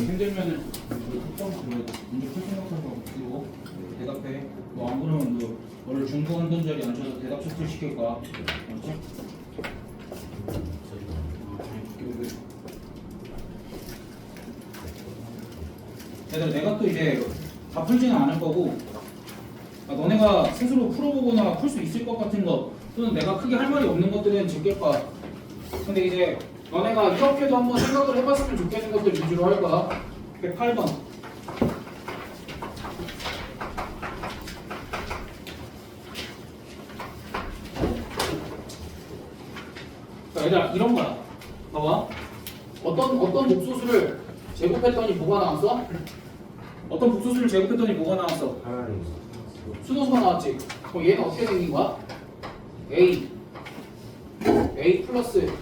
힘들면은 특정 문제 풀 생각하고 그리고 대답해. 뭐 안 그러면 뭐 너를 중고 한돈 자리 앉혀서 대답 체크 시킬 거야. 알았지? 얘들아 내가 또 이제 다 풀지는 않을 거고 너네가 스스로 풀어보거나 풀 수 있을 것 같은 거 또는 내가 크게 할 말이 없는 것들은 제낄 거야. 근데 이제 너네가 이렇게도 한번 생각을 해봤으면 좋겠는 것들 위주로 할 거야. 108번. 자, 얘들아 이런 거야. 봐봐. 어떤 복소수를 제곱했더니 뭐가 나왔어? 어떤 복소수를 제곱했더니 뭐가 나왔어? 수도수가 나왔지. 그럼 얘는 어떻게 생긴 거야? A 플러스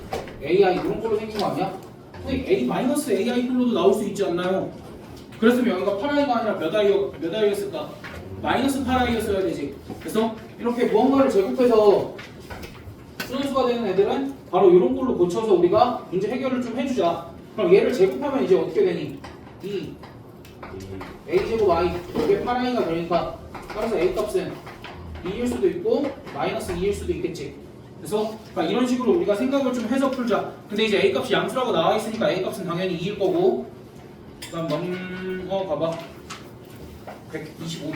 AI 이런 걸로 생긴 거 아니야? 근데 A 마이너스 AI 플로도 나올 수 있지 않나요? 그랬으면 여기가 8i가 아니라 몇 i였을까? 마이너스 8i였어야 되지. 그래서 이렇게 무언가를 제곱해서 수능수가 되는 애들은 바로 이런 걸로 고쳐서 우리가 문제 해결을 좀 해주자. 그럼 얘를 제곱하면 이제 어떻게 되니? a제곱 i 이게 8i가 되니까 따라서 a 값은 2일 수도 있고 마이너스 2일 수도 있겠지. 그래서 이런 식으로 우리가 생각을 좀 해서 풀자. 근데 이제 a 값이 양수라고 나와 있으니까 a 값은 당연히 2일 거고. 그다음 봐봐. 125번.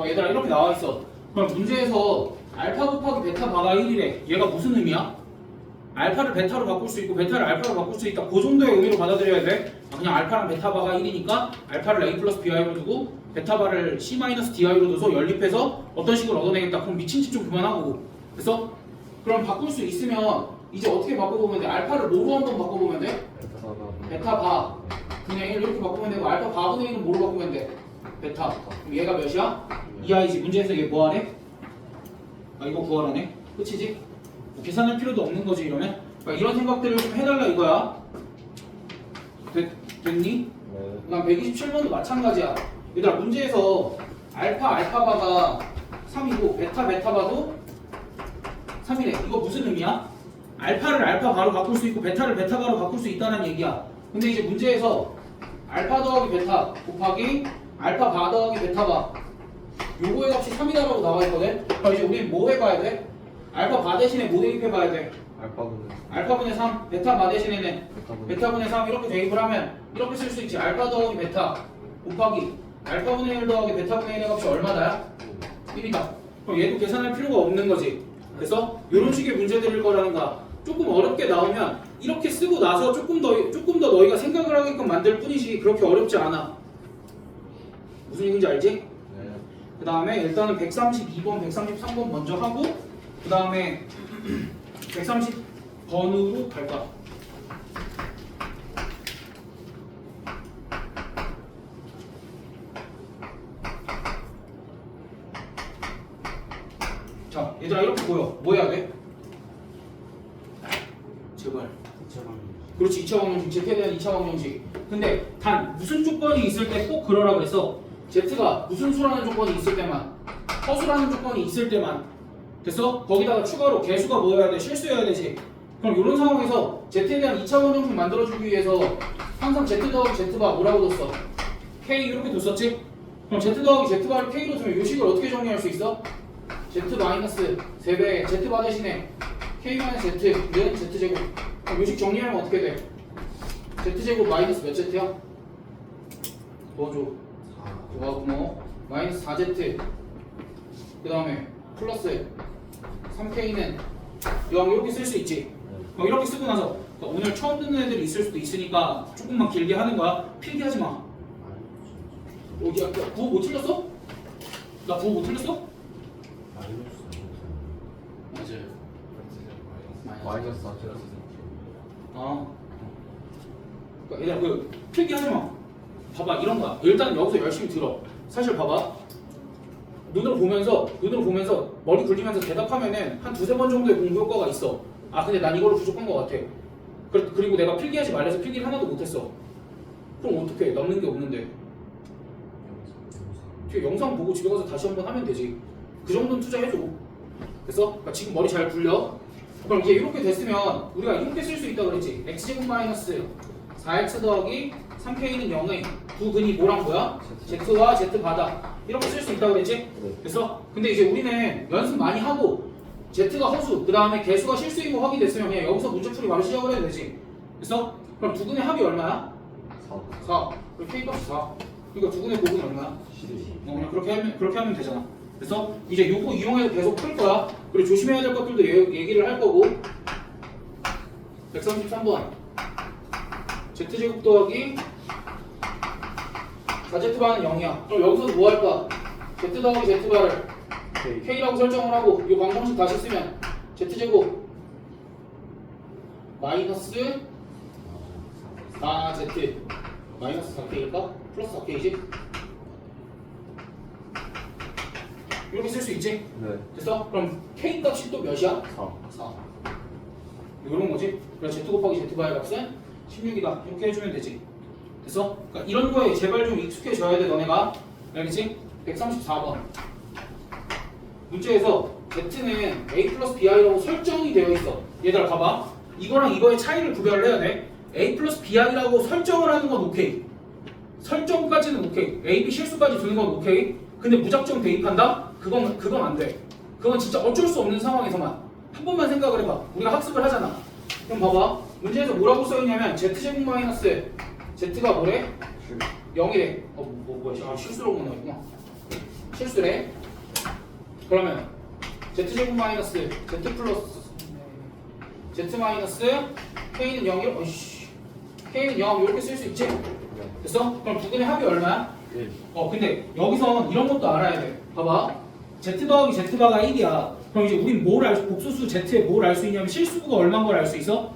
얘들아 이렇게 나와 있어. 그럼 문제에서 알파 곱하기 베타 바가 1이래. 얘가 무슨 의미야? 알파를 베타로 바꿀 수 있고 베타를 알파로 바꿀 수 있다. 그 정도의 의미로 받아들여야 돼. 그냥 알파랑 베타 바가 1이니까 알파를 a 플러스 bi로 두고 베타 바를 c 마이너스 di로 둬서 연립해서 어떤 식으로 얻어내겠다. 그럼 미친 짓 좀 그만하고. 그래서 그럼 바꿀 수 있으면 이제 어떻게 바꿔보면 돼? 알파를 뭐로 한번 바꿔보면 돼? 베타 바 분의 1 이렇게 바꾸면 되고 알파 바분의 1은 뭐로 바꾸면 돼? 베타. 그럼 얘가 몇이야? 2i지. 문제에서 얘 뭐하래? 이거 구하라네. 끝이지? 뭐 계산할 필요도 없는 거지 이러면. 이런 생각들을 좀 해달라 이거야. 됐니? 네. 그다음 127번도 마찬가지야. 얘들아 문제에서 알파바가 3이고 베타바도 3이래. 이거 무슨 의미야? 알파를 알파바로 바꿀 수 있고 베타를 베타바로 바꿀 수 있다는 얘기야. 근데 이제 문제에서 알파 더하기 베타 곱하기 알파바 더하기 베타바 요거의 값이 3이다라고 나와 있거든. 그럼 이제 우리 뭐 해봐야 돼? 알파바 대신에 뭐 대입해봐야 돼? 알파분의 3, 베타바 대신에는 베타분의 3 이렇게 대입을 하면 이렇게 쓸 수 있지. 알파 더하기 베타 곱하기 알파분의 1 더하기 베타분의 1의 값이 얼마다? 1이다. 그럼 얘도 계산할 필요가 없는 거지. 그래서 이런 식의 문제들일 거라는 거야. 조금 어렵게 나오면 이렇게 쓰고 나서 조금 더 너희가 생각을 하게끔 만들 뿐이지 그렇게 어렵지 않아. 무슨 얘기인지 알지? 네. 그 다음에 일단은 132번, 133번 먼저 하고 그 다음에 130번으로 갈까? 자, 얘들아 이렇게 보여. 뭐 해야 돼? 제발. 그렇지, 2차 방정식. Z에 대한 2차 방정식. 근데 단 무슨 조건이 있을 때 꼭 그러라 그랬어. Z가 무슨 수라는 조건이 있을 때만, 허수라는 조건이 있을 때만. 됐어? 거기다가 추가로 개수가 뭐여야 돼? 실수여야 되지. 그럼 이런 상황에서 Z에 대한 2차 방정식 만들어주기 위해서 항상 Z 더하기 Z바 뭐라고 뒀어? K 이렇게 뒀었지? 그럼 Z 더하기 Z바를 K로 두면 이 식을 어떻게 정리할 수 있어? Z 마이너스 3배 Z바 대신에 K 마이너스 Z는 Z제곱. 그럼 이 식 정리하면 어떻게 돼? Z제곱 마이너스 몇 Z야? 도와줘. 고마워. 마이너스 4Z 그 다음에 플러스 3K는 이렇게 쓸 수 있지. 이렇게 쓰고 나서 오늘 처음 듣는 애들이 있을 수도 있으니까 조금만 길게 하는 거야. 필기하지 마. 어디야? 구호 못 틀렸어? 나 구호 못 틀렸어? 맞아요. 마이너스 4. 얘들아 필기하지 마. 봐봐 이런 거야. 일단 여기서 열심히 들어. 사실 봐봐. 눈으로 보면서 머리 굴리면서 대답하면은 한 두세 번 정도의 공부 효과가 있어. 근데 난 이걸로 부족한 것 같아. 그리고 내가 필기하지 말래서 필기를 하나도 못했어. 그럼 어떻게 남는 게 없는데 뒤에 영상 보고 집에 가서 다시 한번 하면 되지. 그 정도는 투자해줘. 됐어? 그러니까 지금 머리 잘 굴려. 그럼 이제 이렇게 됐으면 우리가 이렇게 쓸 수 있다 그랬지. x제곱 마이너스 4x 더하기 3k는 0의 두 근이 뭐랑 뭐야? z와 z 바다 이렇게 쓸 수 있다 그랬지? 됐어? 근데 이제 우리는 연습 많이 하고 z가 허수 그 다음에 개수가 실수인 거 확인됐으면 그냥 여기서 문제풀이 바로 시작을 해도 되지. 됐어? 그럼 두 근의 합이 얼마야? 4. 그럼 k값이 4. 그러니까 두 근의 곱은 얼마야? 12. 그냥 그렇게 하면 되잖아. 그래서 이제 요거 이용해서 계속 풀 거야. 그리고 조심해야 될 것들도 얘기를 할 거고. 133번. z제곱 더하기 4z바는 0이야. 그럼 여기서 뭐 할 거야? z 더하기 z바를 k라고 설정을 하고 이 방정식 다시 쓰면 z제곱 마이너스 4z 마이너스 4k일까? 플러스 4k이지? 이렇게 쓸 수 있지? 네. 됐어? 그럼 k 값이 또 몇이야? 4. 4. 이런 거지? 그래서 z 곱하기 z바의 값은 16이다. 이렇게 해주면 되지. 됐어? 그러니까 이런 거에 제발 좀 익숙해져야 돼 너네가. 알겠지? 134번. 문제에서 z는 a 플러스 bi라고 설정이 되어 있어. 얘들아 봐봐. 이거랑 이거의 차이를 구별을 해야 돼. a 플러스 bi라고 설정을 하는 건 오케이. 설정까지는 오케이. a, b 실수까지 두는 건 오케이. 근데 무작정 대입한다? 그건 안 돼. 그건 진짜 어쩔 수 없는 상황에서만. 한 번만 생각을 해봐. 우리가 학습을 하잖아. 그럼 봐봐. 문제에서 뭐라고 써있냐면 z제곱 마이너스 z가 뭐래? 0이래. 뭐야? 실수로 보는 거구나. 실수래. 그러면 z제곱 마이너스 z 플러스 z 마이너스 k는 0이 어이씨 k는 0 이렇게 쓸 수 있지? 됐어? 그럼 두 근의 합이 얼마야? 1. 근데 여기선 이런 것도 알아야 돼. 봐봐. z 더하기 z바가 1이야. 그럼 이제 우린 복소수 z에 뭘 알 수 있냐면 실수부가 얼마인 걸 알 수 있어?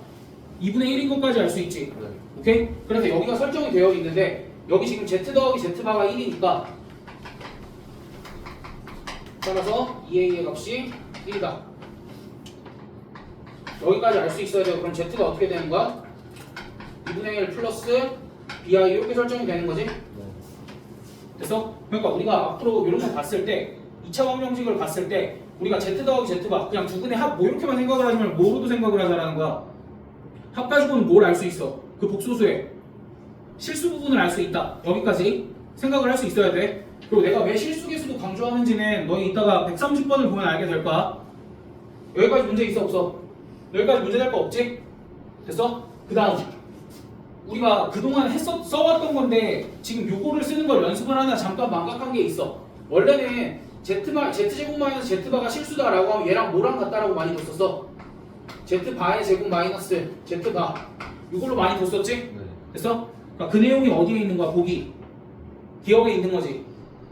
2분의 1인 것까지 알 수 있지. 네. 오케이? 그래서 여기가 설정이 되어 있는데 여기 지금 z 더하기 z바가 1이니까 따라서 2a의 값이 1이다. 여기까지 알 수 있어야 돼요. 그럼 z가 어떻게 되는 거야? 2분의 1 플러스 bi 이렇게 설정이 되는 거지? 네. 됐어? 그러니까 우리가 앞으로 이런 거 봤을 때 2차 방정식을 봤을 때 우리가 z 더하기 z바 그냥 두 근의 합 뭐 이렇게만 생각을 하지만 뭐로도 생각을 하자라는 거야. 합 가지고는 뭘 알 수 있어? 그 복소수의 실수 부분을 알 수 있다. 여기까지 생각을 할 수 있어야 돼. 그리고 내가 왜 실수 계수도 강조하는지는 너희 이따가 130번을 보면 알게 될 거야. 여기까지 문제 있어 없어? 여기까지 문제 될 거 없지? 됐어? 그 다음 우리가 그동안 써왔던 건데 지금 요거를 쓰는 걸 연습을 하나 잠깐 망각한 게 있어. 원래는 z제곱 마이너스 z바가 실수다라고 하면 얘랑 뭐랑 같다라고 많이 뒀었어. z바의 제곱 마이너스 z바 이걸로 많이 뒀었지? 네. 됐어? 그러니까 그 내용이 어디에 있는 거야? 보기 기억에 있는 거지.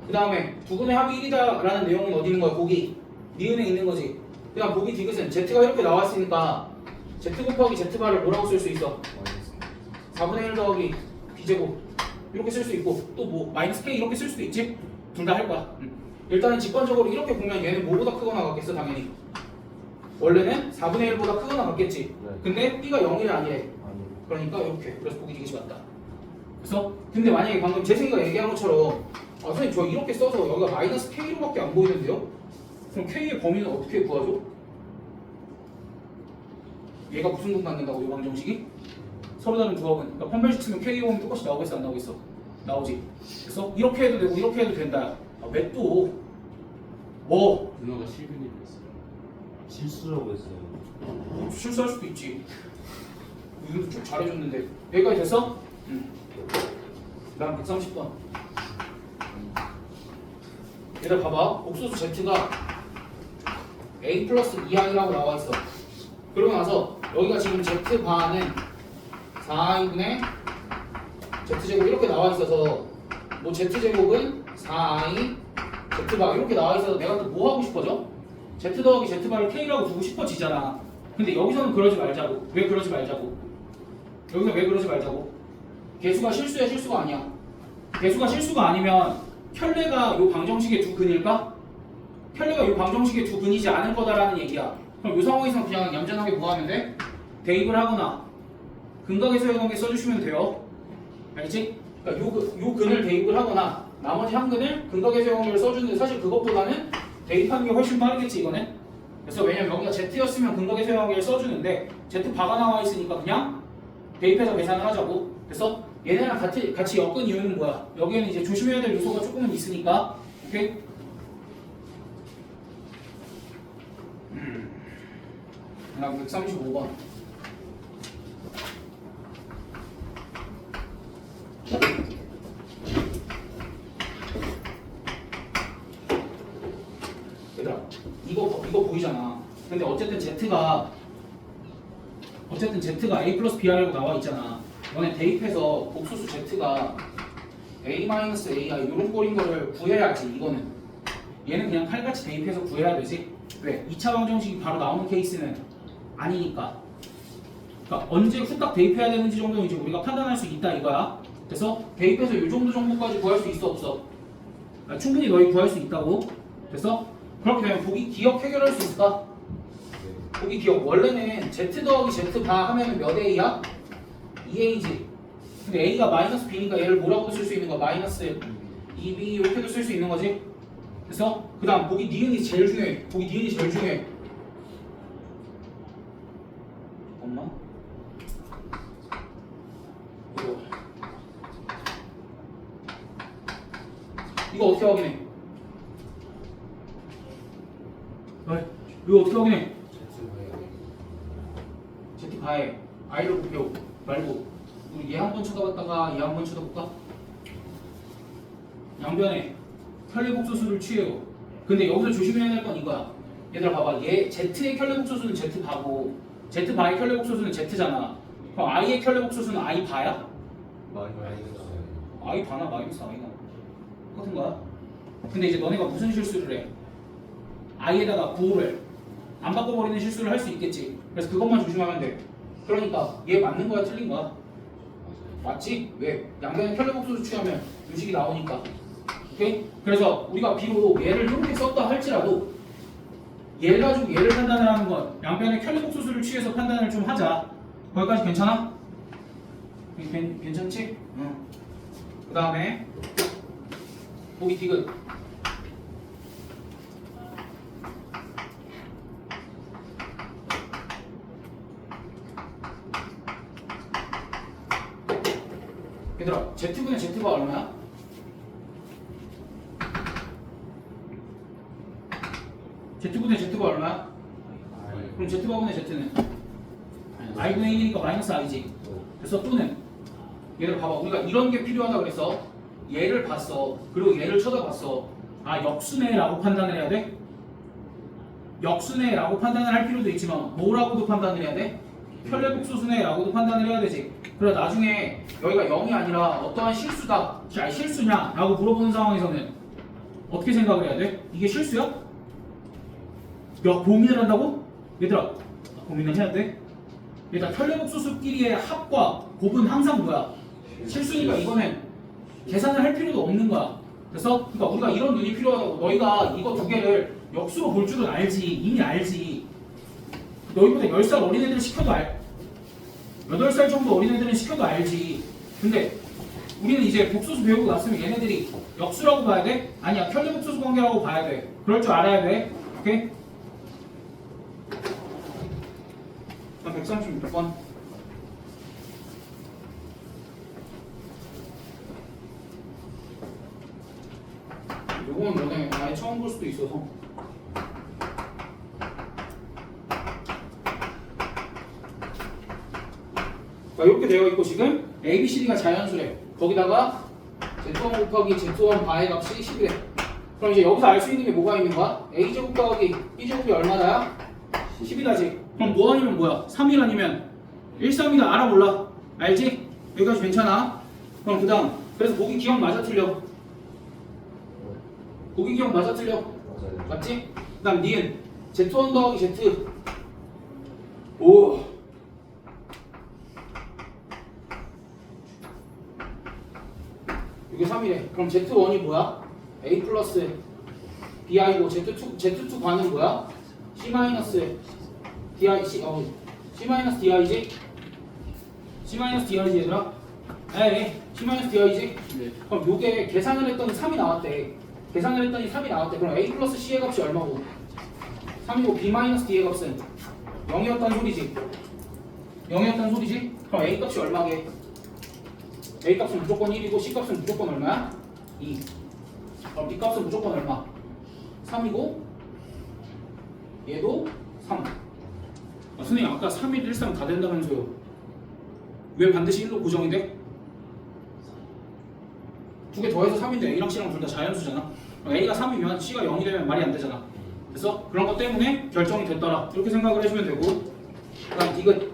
그 다음에 두 근의 합이 1이다 라는 내용은 어디 있는 거야? 보기 니은에 있는 거지. 그 다음 보기 디귿은 z가 이렇게 나왔으니까 z 곱하기 z바를 뭐라고 쓸 수 있어? 4분의 1 더하기 b제곱 이렇게 쓸 수 있고 또 뭐 마이너스 k 이렇게 쓸 수도 있지? 둘 다 할 거야. 일단은 직관적으로 이렇게 보면 얘는 뭐보다 크거나 같겠어 당연히. 원래는 4분의 1보다 크거나 같겠지. 네. 근데 b가 0이 아니래. 아니. 그러니까 이렇게. 그래서 보기 디귿이 맞다. 그래서 근데 만약에 방금 재승이가 얘기한 것처럼 선생님 저 이렇게 써서 여기가 마이너스 k로밖에 안 보이는데요? 그럼 k의 범위는 어떻게 구하죠? 얘가 무슨 분 갖는다고 이 방정식이? 서로 다른 조합은 그러니까 판별식 쓰면 K의 범위 똑같이 나오겠어 안 나오겠어? 나오지. 그래서 이렇게 해도 되고 이렇게 해도 된다. 왜 또? 뭐? 누나가 실균이 됐어요. 실수라고 했어요. 실수할 수도 있지. 이것도 쭉 잘해줬는데 여기까지 됐어? 응. 다음 130번. 얘들 봐봐. 복소수 z가 a 플러스 2i라고 나와 있어. 그러고 나서 여기가 지금 z바는 4i분의 z제곱 이렇게 나와 있어서 뭐 z제곱은 4i z바 이렇게 나와 있어서 내가 또 뭐 하고 싶어져? z 더하기 z바를 k라고 두고 싶어지잖아. 근데 여기서는 그러지 말자고. 왜 그러지 말자고? 여기서 왜 그러지 말자고? 개수가 실수야 실수가 아니야. 개수가 실수가 아니면 켤레가 요 방정식의 두 근일까? 켤레가 요 방정식의 두 근이지 않을 거다라는 얘기야. 그럼 요 상황에서 그냥 얌전하게 뭐 하면 돼? 대입을 하거나 근각의 서열관계 써주시면 돼요. 알지? 그러니까 요 근을 대입을 하거나 나머지 한 근을 근각의 세용률을 써주는데 사실 그것보다는 대입하는 게 훨씬 빠르겠지 이거는. 그래서 왜냐면 여기가 Z였으면 근각의 세용률을 써주는데 Z 바가 나와 있으니까 그냥 대입해서 계산을 하자고. 그래서 얘네랑 같이 엮은 이유는 뭐야? 여기에는 이제 조심해야 될 요소가 조금은 있으니까. 오케이? 그다음 135번. 얘들아, 이거 보이잖아. 근데 어쨌든 Z가 A 플러스 B라고 나와 있잖아. 너네 대입해서 복소수 Z가 A-AI 이런 꼴인 거를 구해야지. 이거는 얘는 그냥 칼같이 대입해서 구해야 되지. 왜? 2차 방정식이 바로 나오는 케이스는 아니니까. 그러니까 언제 후딱 대입해야 되는지 정도는 이제 우리가 판단할 수 있다 이거야. 그래서 대입해서 이 정도 정도까지 구할 수 있어 없어? 충분히 너희 구할 수 있다고. 그래서 그렇게 되면 보기 기억 해결할 수 있을까? 보기 기억. 원래는 Z 더하기 Z 바 하면은 몇 A야? 2A지. 근데 A가 마이너스 B니까 얘를 뭐라고도 쓸 수 있는 거야? 마이너스 2B 이렇게도 쓸 수 있는 거지. 그래서 그 다음 보기 니은이 제일 중요해. 보기 니은이 제일 중요해. 엄마? 이거 어떻게 확인해? 왜? 이거 어떻게 확인해? Z 바에 I를 곱해오 말고 우리 얘 한 번 쳐다봤다가 얘 한 번 쳐다볼까? 양변에 켤레복소수를 취해요. 근데 여기서 조심해야 될 건 이거야. 얘들아 봐봐. 얘 Z의 켤레복소수는 Z 바고 Z 바의 켤레복소수는 Z잖아. 그럼 I의 켤레복소수는 I 바야? I 바나 마이너스 I나 똑같은 거야. 근데 이제 너네가 무슨 실수를 해? I에다가 9를 안 바꿔버리는 실수를 할 수 있겠지. 그래서 그것만 조심하면 돼. 그러니까 얘 맞는 거야 틀린 거야? 맞지? 왜? 양변에 켤레복소수 취하면 유식이 나오니까. 오케이? 그래서 우리가 비록 얘를 이렇게 썼다 할지라도 얘를 가지고 얘를 판단을 하는 건 양변의 켤레복소수를 취해서 판단을 좀 하자. 거기까지 괜찮아? 괜찮지? 응. 그 다음에 보기 디귿. 얘들아, Z분의 Z가 얼마야? Z분의 Z가 얼마야? 그럼 Z분의 Z는? I분의 1이니까 마이너스 I지. 그래서 또는 얘들 봐봐. 우리가 이런 게 필요하다 그래서 얘를 봤어. 그리고 얘를 쳐다봤어. 아, 역수네라고 판단을 해야 돼? 역수네라고 판단을 할 필요도 있지만 뭐라고도 판단을 해야 돼? 켤레복소수네라고도 판단을 해야 되지. 그래 나중에 여기가 0이 아니라 어떠한 실수다. 실수냐? 라고 물어보는 상황에서는 어떻게 생각을 해야 돼? 이게 실수야? 고민을 한다고? 얘들아 고민을 해야 돼? 얘들아 켤레복소수끼리의 합과 곱은 항상 뭐야? 실수니까 이거는 계산을 할 필요도 없는 거야. 그래서 그러니까 우리가 이런 눈이 필요하다고. 너희가 이거 두 개를 역수로 볼 줄은 알지. 이미 알지. 너희보다 10살 어린애들은 시켜도 8살 정도 어린애들은 시켜도 알지. 근데 우리는 이제 복소수 배우고 났으면 얘네들이 역수라고 봐야 돼? 아니야 켤레복소수 관계라고 봐야 돼. 그럴 줄 알아야 돼. 오케이? 136번. 요거는 너네 아예 처음 볼 수도 있어서. 이렇게 되어 있고 지금 A, B, C, D가 자연수래. 거기다가 Z1 곱하기 Z1 바의 값이 10이래. 그럼 이제 여기서 알 수 있는 게 뭐가 있는 거야? A제곱 더하기 B제곱이 얼마다야? 10이다지. 그럼 뭐 아니면 뭐야? 3일 아니면 1, 3이다. 알아 몰라? 알지? 여기까지 괜찮아? 그럼 그 다음 그래서 보기 기억 맞아 틀려? 보기 기억 맞아 틀려? 맞지? 그 다음 니은 Z1 더하기 Z 오 이게 3이래. 그럼 Z1이 뭐야? A 플러스 BI고 Z2 반은 뭐야? C 마이너스 DI C 마이너스 DI지? C 마이너스 DI지 얘들아? 에이 T-Di지? 네. 그럼 요게 계산을 했더니 3이 나왔대. 계산을 했더니 3이 나왔대. 그럼 A 플러스 C의 값이 얼마고? 3이고 B 마이너스 D의 값은 0이었단 소리지. 0이었단 소리지? 그럼 A 값이 얼마게? A 값은 무조건 1이고 C 값은 무조건 얼마야? 2. 그럼 B 값은 무조건 얼마? 3이고 얘도 3. 선생님 아까 3, 1, 1, 3 다 된다면서요. 왜 반드시 1로 고정이 돼? 두 개 더해서 3인데 A랑 C랑 둘 다 자연수잖아. 그럼 A가 3이면 C가 0이 되면 말이 안 되잖아. 그래서 그런 것 때문에 결정이 됐더라. 이렇게 생각을 해주면 되고. 그다음 디귿.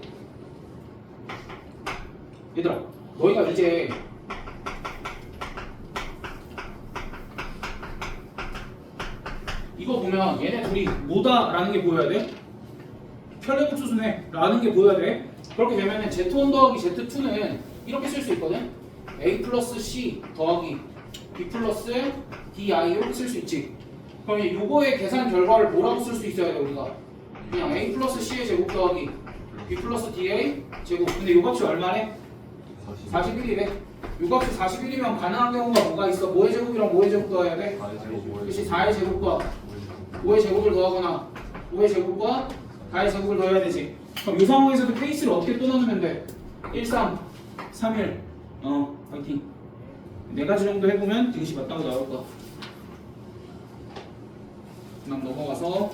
얘들아, 너희가 이제 이거 보면 얘네 둘이 뭐다라는 게 보여야 돼? 편례분수수네 라는 게 보여야 돼. 그렇게 되면은 Z1 더하기 Z2는 이렇게 쓸 수 있거든. A 플러스 C 더하기 B 플러스 DI 이렇게 쓸 수 있지. 그럼 요거의 계산 결과를 뭐라고 쓸 수 있어야 돼 우리가? 그냥 A 플러스 C의 제곱 더하기 B 플러스 DA 제곱. 근데 요 값이 얼마래? 41이래. 요 값이 41이면 가능한 경우가 뭐가 있어? 뭐의 제곱이랑 뭐의 제곱 더해야 돼? 그렇지. 4의 제곱과 5의 제곱을 더하거나 5의 제곱과 4의 제곱을 더해야 되지. 그럼 이 상황에서도 페이스를 어떻게 또 나누면 돼? 1, 3, 3, 1 파이팅. 4가지 정도 해보면 디귿이 맞다고 나올 거야. 그다음 넘어가서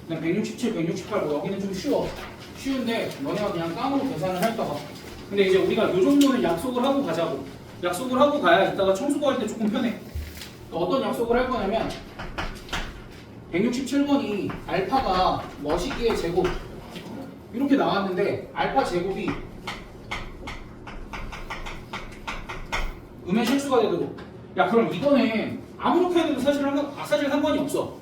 그다음 167, 168 여기는 좀 쉬운데 너네가 그냥 깡으로 계산을 할까 봐. 근데 이제 우리가 이 정도는 약속을 하고 가자고. 약속을 하고 가야 이따가 청소할 때 조금 편해. 어떤 약속을 할 거냐면 167번이 알파가 머시기의 제곱 이렇게 나왔는데 알파 제곱이 음의 실수가 되도록. 야 그럼 이거는 아무렇게 해도 사실 상관이 없어.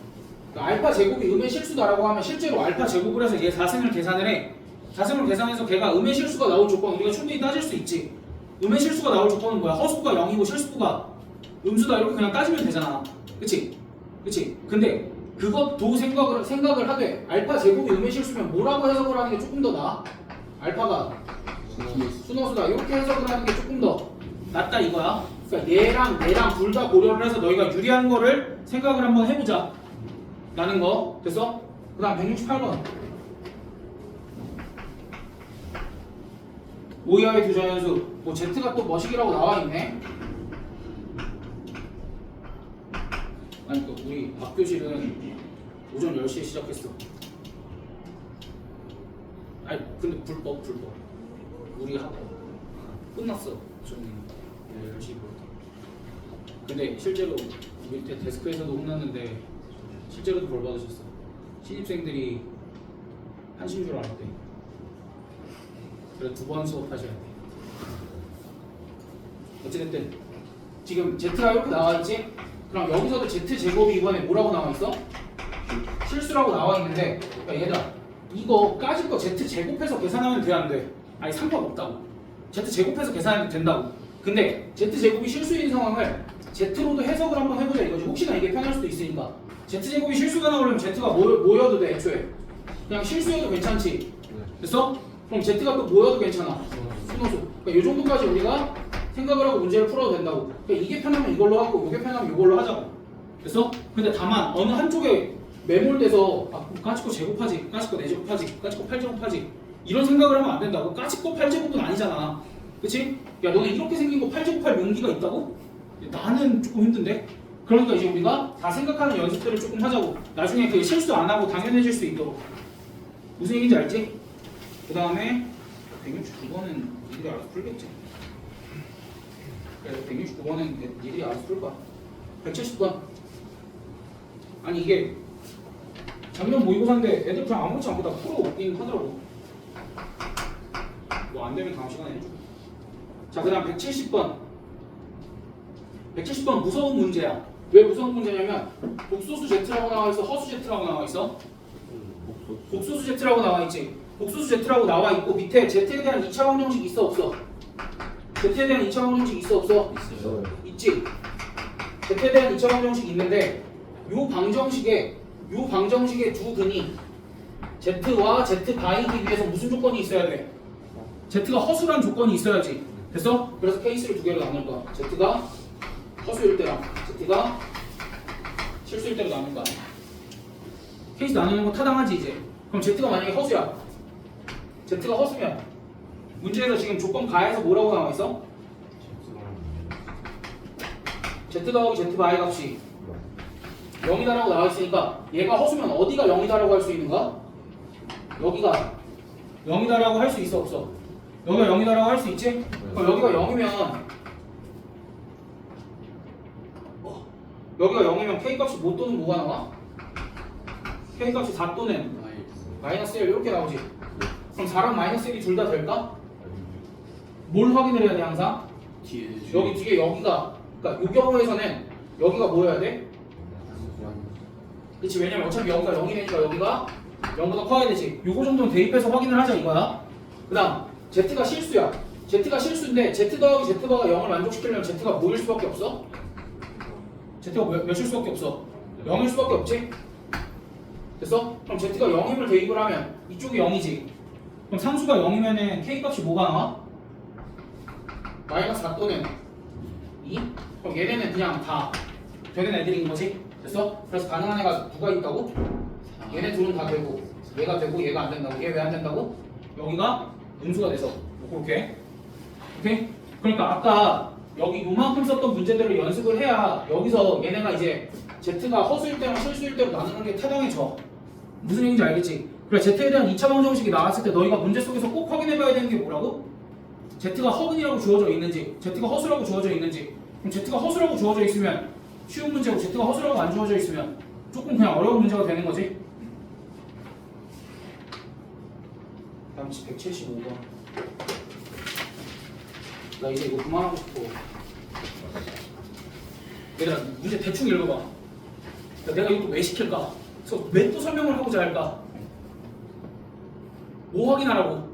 그러니까 알파 제곱이 음의 실수다라고 하면 실제로 알파 제곱을 해서 얘 4승을 계산을 해. 4승을 계산해서 걔가 음의 실수가 나올 조건 우리가 충분히 따질 수 있지. 음의 실수가 나올 조건은 뭐야? 허수가 0이고 실수가 음수다 이렇게 그냥 따지면 되잖아. 그치? 그치? 근데 그것도 생각을 하되 알파 제곱이 음의 실수면 뭐라고 해석을 하는 게 조금 더 나아? 알파가 순허수다 이렇게 해석을 하는 게 조금 더 낫다 이거야. 그러니까 얘랑 둘 다 고려를 해서 너희가 유리한 거를 생각을 한번 해보자 라는 거. 됐어? 그 다음 168번 5 이하의 두 자연수 뭐 Z가 또 머시기라고 나와있네. 아니 그 우리 앞교실은 오전 10시에 시작했어. 아니 근데 불법 우리 학교 끝났어 좀 10시부터. 근데 실제로 밑에 데스크에서도 혼났는데 실제로도 벌 받으셨어. 신입생들이 한신 줄 알았대. 그래서 2번 수업하셔야 돼. 어찌됐든 지금 Z가 이렇게 나와있지? 그럼 여기서도 Z제곱이 이번에 뭐라고 나와있어? 실수라고 나와있는데 그러니까 얘들아 이거까지 거 Z제곱해서 계산하면 돼 안 돼? 아니 상관없다고. Z제곱해서 계산해도 된다고. 근데 Z제곱이 실수인 상황을 Z로도 해석을 한번 해보자 이거지. 혹시나 이게 편할 수도 있으니까. Z제곱이 실수가 나오려면 Z가 뭐여도 돼 애초에. 그냥 실수여도 괜찮지. 됐어? 그럼 Z가 또 뭐여도 괜찮아. 순호수. 그러니까 이 정도까지 우리가 생각을 하고 문제를 풀어도 된다고. 그러니까 이게 편하면 이걸로 하고 이게 편하면 이걸로 하자고. 됐어? 근데 다만 어느 한쪽에 매몰돼서 까짓 거 제곱하지, 까짓 거 4제곱하지, 까짓 거 8제곱하지 이런 생각을 하면 안 된다고. 까짓 거 8제곱은 아니잖아. 그치? 야 너네 이렇게 생긴 거 8제곱할 용기가 있다고? 나는 조금 힘든데? 그러니까 이제 우리가 다 생각하는 연습들을 조금 하자고. 나중에 그 실수 안 하고 당연해질 수 있도록. 무슨 얘기인지 알지? 그 다음에 169번은 니들이 알아서 풀겠지. 그래서 169번은 니들이 알아서 풀 거야. 170번. 아니 이게 작년 모의고사인데 애들 그냥 아무렇지 않고 다 풀어오긴 하더라고. 뭐 안 되면 다음 시간에 해줘. 자, 그 다음 170번. 170번 무서운 문제야. 왜 무서운 문제냐면 복소수 Z라고 나와있어? 허수 Z라고 나와있어? 복소수 Z라고 나와있지. 복소수 Z라고 나와있고 밑에 Z에 대한 2차 방정식 있어 없어? Z에 대한 2차 방정식 있어 없어? 있어요. 있지. Z에 대한 2차 방정식이 있는데 요 방정식에 두 근이 Z와 Z 바이기 위해서 무슨 조건이 있어야 돼? Z가 허수란 조건이 있어야지. 됐어? 그래서 케이스를 두 개로 나눌 거야. Z가 허수일 때랑 Z가 실수일 때로 나눌 거야. 케이스 나누는 거 타당하지 이제. 그럼 Z가 만약에 허수야. Z가 허수면 문제에서 지금 조건 가에서 뭐라고 나와 있어? Z 더하기 Z 바의 값이 0이다라고 나와 있으니까 얘가 허수면 어디가 0이다라고 할 수 있는 거야? 여기가 0이다라고 할 수 있어 없어? 여기가 0이다라고 할 수 있지? 그럼 여기가 0이면 여기가 0이면 K 값이 뭐 또는 뭐가 나와? K 값이 4 또는 마이너스 1 이렇게 나오지. 그럼 4랑 마이너스 1이 둘 다 될까? 뭘 확인을 해야 돼 항상? 여기 뒤에 여기가 그러니까 이 경우에서는 여기가 뭐여야 돼? 그렇지. 왜냐면 어차피 여기가 0이 되니까 여기가 0보다 커야 되지. 요거 정도는 대입해서 확인을 하자 이거야. 그 다음 Z가 실수야. Z가 실수인데 Z 더하기 Z바가 0을 만족시키려면 Z가 뭐일 수밖에 없어? Z가 몇일 수밖에 없어? 0일 수밖에 없지? 됐어? 그럼 Z가 0임을 대입을 하면 이쪽이 0이지. 그럼 상수가 0이면은 K 값이 뭐가 나와? 마이너스 4 또는 2? 그럼 얘네는 그냥 다 되는 애들인 거지? 됐어? 그래서 가능한 애가 누가 있다고? 얘네 둘은 다 되고 얘가 되고 얘가 안 된다고. 얘 왜 안 된다고? 여기가 음수가 돼서 그렇게. 오케이? 그러니까 아까 여기 요만큼 썼던 문제들을 연습을 해야 여기서 얘네가 이제 Z가 허수일 때랑 실수일 때로 나누는 게 타당해져. 무슨 얘기인지 알겠지? 그래 Z에 대한 2차 방정식이 나왔을 때 너희가 문제 속에서 꼭 확인해봐야 되는 게 뭐라고? Z가 허근이라고 주어져 있는지 Z가 허수라고 주어져 있는지. 그럼 Z가 허수라고 주어져 있으면 쉬운 문제고 Z가 허수라고 안 주어져 있으면 조금 그냥 어려운 문제가 되는 거지. 다음 175번. 나 이제 이거 그만하고 싶어. 얘들아 문제 대충 읽어봐. 내가 이것도 왜 시킬까? 그래서 왜 또 설명을 하고자 할까? 뭐 확인하라고?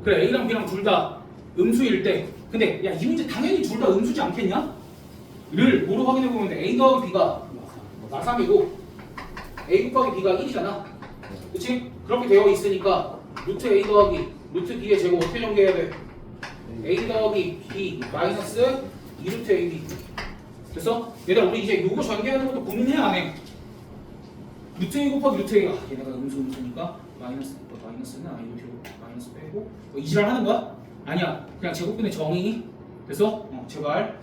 그래 A랑 B랑 둘 다 음수일 때. 근데 야 이 문제 당연히 둘 다 음수지 않겠냐? 를 뭐로 확인해보면 돼? A 더하기 B가 나3이고 A 곱하기 B가 1이잖아. 그치? 그렇게 되어 있으니까 루트 A 더하기 루트 B의 제곱 어떻게 전개해야 돼? A 더하기 B 마이너스 2루트 AB. 됐어? 얘들아 우리 이제 요거 전개하는 것도 고민해야 안 해. 루트 A 곱하기 루트 A가 얘네가 음수니까 마이너스는 루트 마이너스 빼고 이 지랄 하는 거야? 아니야. 그냥 제곱분의 정의. 됐어? 제발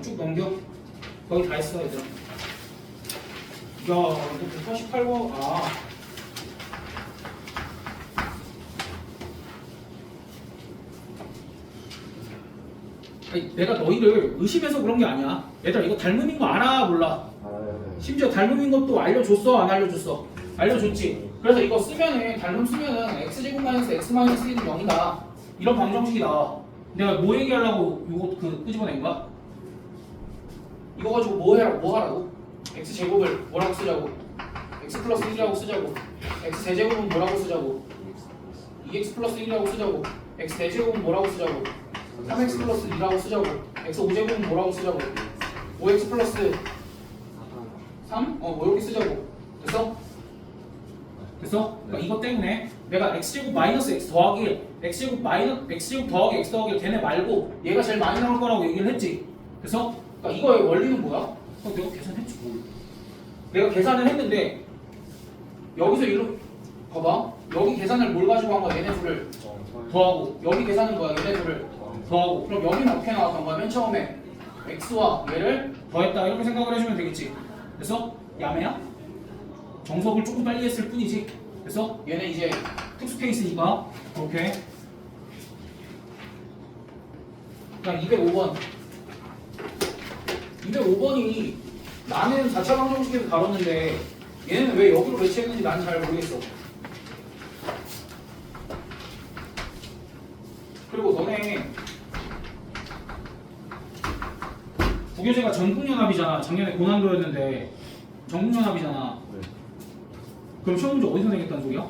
쭉 넘겨. 거의 다 했어 얘들아. 야 이거 188번 아니, 내가 너희를 의심해서 그런 게 아니야. 얘들아 이거 닮음인 거 알아 몰라? 심지어 닮음인 것도 알려줬어 안 알려줬어? 알려줬지. 그래서 이거 쓰면은 닮음 쓰면은 x제곱 마이너스 x 마이너스 1은 0이다 이런 방정식이 나와. 내가 뭐 얘기하려고 이거 끄집어낸 거야? 이거 가지고 뭐 하라고? x제곱을 뭐라고 쓰자고? x 플러스 1이라고 쓰자고. x 대제곱은 뭐라고 쓰자고? 2x 플러스 1이라고 쓰자고. x 대제곱은 뭐라고 쓰자고? 3x 플러스 2라고 쓰자고. x 5제곱은 뭐라고 쓰자고? 5x 플러스 3? 뭐 이렇게 쓰자고. 됐어? 됐어? 그러니까 이것 때문에 내가 x제곱 마이너스 x 더하기 x제곱 더하기 x 더하기 걔네 말고 얘가 제일 많이 나올 거라고 얘기를 했지. 됐어? 그러니까 이거의 원리는 뭐야? 내가 계산했지 뭘. 내가 계산을 했는데 여기서 이렇게 봐봐. 여기 계산을 뭘 가지고 한 거야? 얘네 둘을 더하고 여기 계산은 뭐야? 얘네 둘을 더하고. 그럼 여기는 어떻게 나왔던 거야? 맨 처음에 x와 얘를 더했다 이렇게 생각을 해주면 되겠지. 그래서 야매야? 정석을 조금 빨리 했을 뿐이지. 그래서 얘는 이제 특수 케이스니까 오케이. 그냥 205번. 205번이 나는 4차 방정식에서 다뤘는데 얘는 왜 여기로 배치했는지 난 잘 모르겠어. 그리고 너네 부교재가 전국연합이잖아. 작년에 고난도였는데 전국연합이잖아. 그럼 시험 문제 어디서 내겠다는 소리야?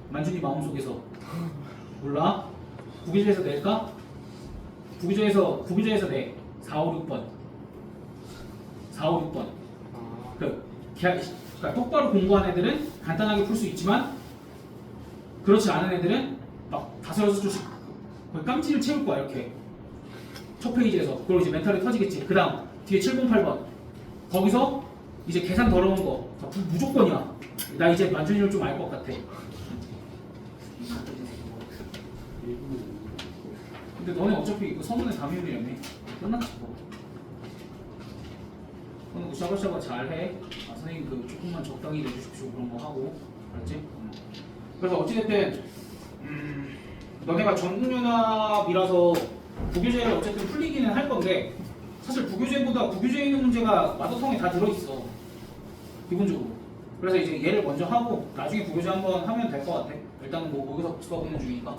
만준이 마음속에서 몰라? 부교재에서 낼까? 부교재에서 내 4, 5, 6번 4, 5, 6번 그러니까 똑바로 공부한 애들은 간단하게 풀 수 있지만 그렇지 않은 애들은 막 5-6줄씩 거의 깜지를 채울 거야 이렇게 첫 페이지에서. 그리고 이제 멘탈이 터지겠지. 그 다음 뒤에 708번 거기서 이제 계산 더러운 거 무조건이야. 나 이제 만준이를 좀 알 것 같아. 근데 너네 어차피 이거 서문에 담임이라며. 끝났지 뭐. 너는 그 샤바샤바 잘해. 아, 선생님 그 조금만 적당히 내주십시오 그런 거 하고. 알았지? 그래서 어찌됐든 너네가 전국연합이라서 부교재를 어쨌든 풀리기는 할 건데 사실 부교재보다 부교재에 있는 문제가 마더텅에 다 들어있어 기본적으로. 그래서 이제 얘를 먼저 하고 나중에 부교재 한번 하면 될 것 같아. 일단은 뭐 거기서 수업 있는 중이니까.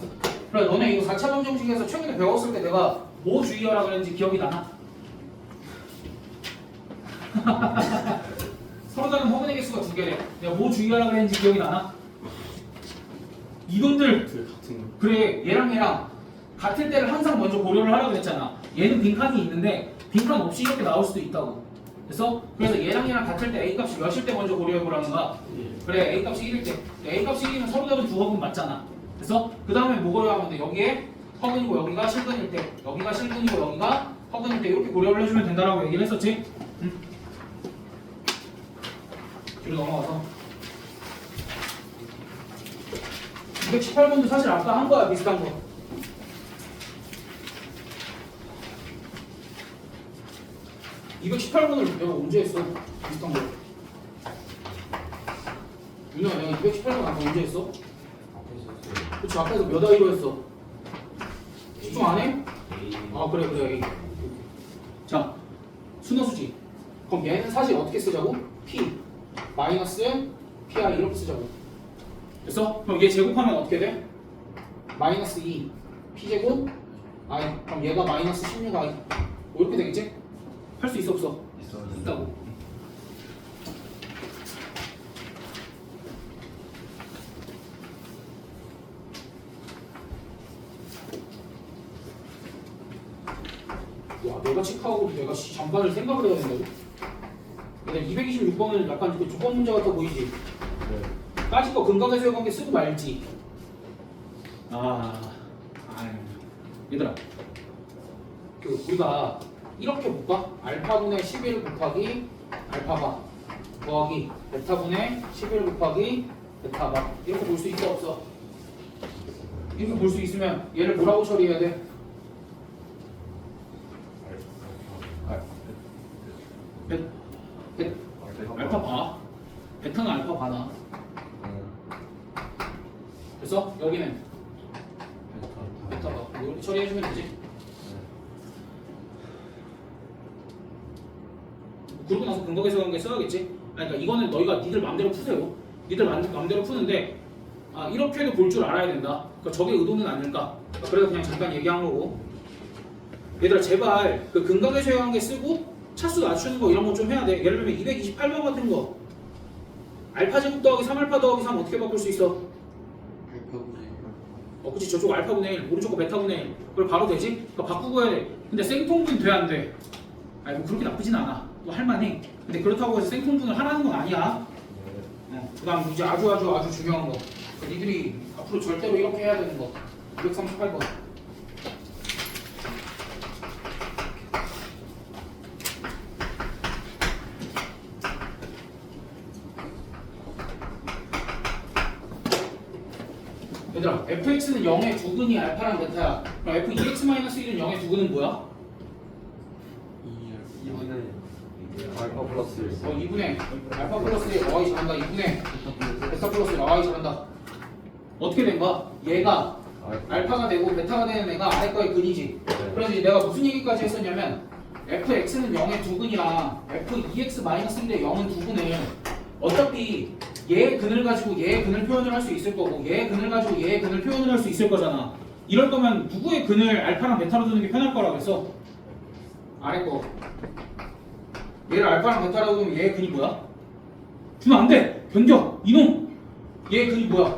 그래 너네 이거 4차 방정식에서 최근에 배웠을 때 내가 뭐 주의하라 그랬는지 기억이 나나? 서로 다른 허근의 개수가 2개래. 내가 뭐 주의하라 그랬는지 기억이 나나? 이놈들 그래 얘랑 같을 때를 항상 먼저 고려를 하라고 했잖아. 얘는 빈칸이 있는데 빈칸 없이 이렇게 나올 수도 있다고. 그래서 얘랑 같을 때 A 값이 몇일 때 먼저 고려해보라는 거야. 그래 A 값이 1일 때 A 값이 1이면 서로 다른 두 허근 맞잖아. 그 다음에 뭐 고려하면 돼? 여기에 허근이고 여기가 실근일 때 여기가 실근이고 여기가 허근일 때 이렇게 고려를 해주면 된다라고 얘기를 했었지. 뒤로 넘어가서 218번도 사실 아까 한 거야. 비슷한 거. (218번을) 내가 언제 했어? 비슷한 거. 윤아 내가 218번 아까 언제 했어? 그치 앞에서 몇 아이로 했어? 집중 안 해? 아 그래. 자 순호수지. 그럼 얘는 사실 어떻게 쓰자고? P 마이너스 PI 이렇게 쓰자고. 됐어? 그럼 얘 제곱하면 어떻게 돼? 마이너스 2 P제곱 I. 그럼 얘가 마이너스 16I 뭐 이렇게 되겠지? 할 수 있어 없어? 있다고. 와 내가 체크하고 내가 잠깐을 생각을 해야 된다고? 근데 226번은 약간 그 조건 문제 같아 보이지? 네. 까짓 거 근각에서의 관계 쓰고 말지. 얘들아 그 우리가 이렇게 볼까? 알파분의 11 곱하기 알파바 더하기 베타분의 11 곱하기 베타바 이렇게 볼 수 있어 없어? 이렇게 볼 수 있으면 얘를 뭐라고 처리해야 돼? 알파바 베타는 알파바나. 그래서 여기는 베타바 이렇게 처리해주면 되지. 그러고 나서 근거계수 관계 써야겠지. 그러니까 이거는 너희가 니들 맘대로 푸세요. 니들 맘대로 푸는데 이렇게도 볼 줄 알아야 된다. 그러니까 저게 의도는 아닐까. 그래서 그냥 잠깐 얘기한 거고. 얘들아 제발 그 근거계수 관계 쓰고 차수 낮추는 거 이런 거 좀 해야 돼. 예를 들면 228번 같은 거 알파 제곱 더하기 3알파 더하기 3 어떻게 바꿀 수 있어? 그치 저쪽 알파분의 1 오른쪽 거 베타분의 1 그걸 바로 되지? 그러니까 바꾸고 해야 돼. 근데 생통분 돼 안 돼? 아니 뭐 그렇게 나쁘진 않아. 또 할만해. 근데 그렇다고 해서 생통분을 하라는 건 아니야. 그 다음 이제 아주 중요한 거. 니들이 앞으로 절대로 이렇게 해야 되는 거. 238번. 얘들아 fx는 0의 두근이 알파랑 베타야. 그럼 f2x-1은 0의 두근은 뭐야? 2분의 알파 플러스 1 2분의 알파 플러스 1 y 잘한다. 2분의 베타 플러스 1 y 잘한다. 어떻게 된 거야? 얘가 알파가 되고 베타가 되는 애가 아래 거의 근이지. 그래서 이제 내가 무슨 얘기까지 했었냐면 fx는 0의 두근이랑 f2x-1의 0은 두근을 어차피 얘의 근을 가지고 얘의 근을 표현을 할 수 있을 거고 얘의 근을 가지고 얘의 근을 표현을 할 수 있을 거잖아. 이럴 거면 누구의 근을 알파랑 베타로 두는 게 편할 거라고 했어? 아래 거. 얘를 알파랑 베타라고 두면 얘의 근이 뭐야? 주면 안 돼! 변경! 이놈! 얘의 근이 뭐야?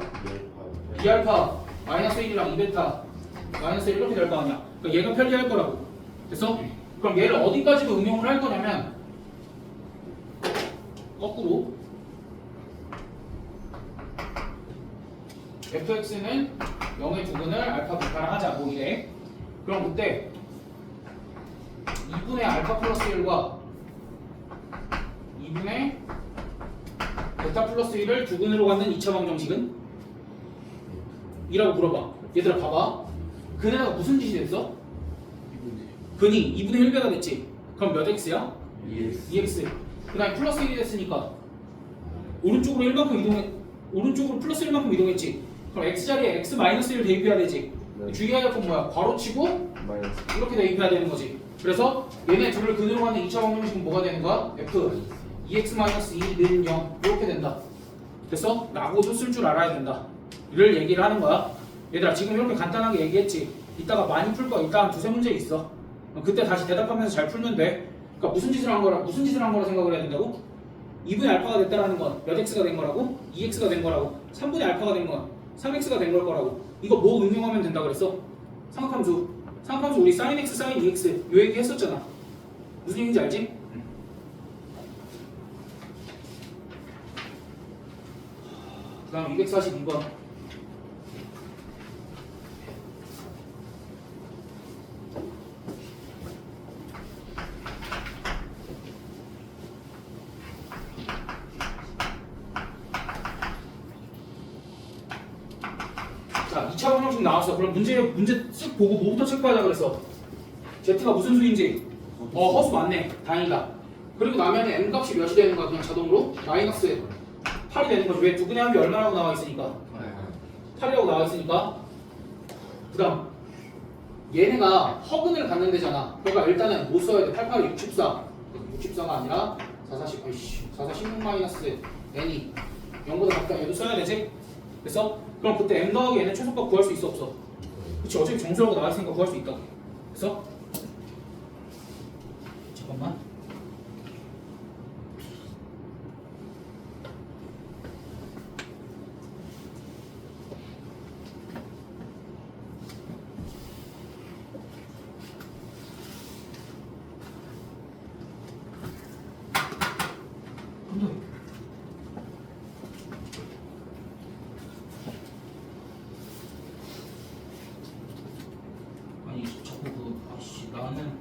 B알파 마이너스 1이랑 2베타 마이너스 1 이렇게 될 거 아니야. 그러니까 얘가 편리할 거라고. 됐어? 그럼 얘를 어디까지도 응용을 할 거냐면 거꾸로 fx는 0의 두근을 알파 베타랑 하자 뭐 이래. 그럼 그때 2분의 알파 플러스 1과 2분의 베타 플러스 1을 두근으로 갖는 2차 방정식은? 이라고 물어봐. 얘들아 봐봐. 근에다가 무슨 짓이 됐어? 근이 2분의 1배가 됐지. 그럼 몇 x야? 2x. 그 다음에 플러스 1이 됐으니까 오른쪽으로 1만큼 이동해. 오른쪽으로 플러스 1만큼 이동했지. 그럼 x 자리에 x 마이너스 1을 대입해야 되지. 네. 주의해야 될 건 뭐야? 괄호치고 마이너스 이렇게 대입해야 되는 거지. 그래서 얘네 둘을 근으로 가는 2차 방정식은 뭐가 되는 거야? f 2x-2는 0 이렇게 된다. 됐어? 라고도 쓸 줄 알아야 된다. 를 얘기를 하는 거야. 얘들아 지금 이렇게 간단하게 얘기했지. 이따가 많이 풀 거 이따 한 두세 문제 있어. 그때 다시 대답하면서 잘 풀면 돼. 그러니까 무슨 짓을 한 거라 생각을 해야 된다고? 2분의 알파가 됐다라는 건 몇 x가 된 거라고? 2x가 된 거라고. 3분의 알파가 된 건 3x가 된 걸 거라고. 이거 뭐 응용하면 된다 그랬어? 삼각함수. 삼각함수 우리 sin x, sin 2x 요 얘기 했었잖아. 무슨 얘기인지 알지? 그 다음 242번. 자, 2차 방정식 나왔어. 그럼 문제 쓱 보고 뭐부터 체크하자 그랬어? Z가 무슨 수인지? 허수 맞네. 다행이다. 그리고 나면 M 값이 몇이 되는 거야? 그냥 자동으로? 마이너스 8이 되는 거지. 왜? 두근의 합이 얼마라고 나와 있으니까? 8이라고 나와 있으니까. 그 다음 얘네가 허근을 갖는 데잖아. 그러니까 일단은 뭐 써야 돼? 88에 64. 64가 아니라 44, 16 마이너스 n이 0보다 작다. 얘도 써야 되지? 됐어? 그럼 그때 m 더하기 n의 최소값 구할 수 있어 없어? 그치 어차피 정수라고 나와 있으니까 구할 수 있다. 됐어? 잠깐만. 아니 자꾸 나는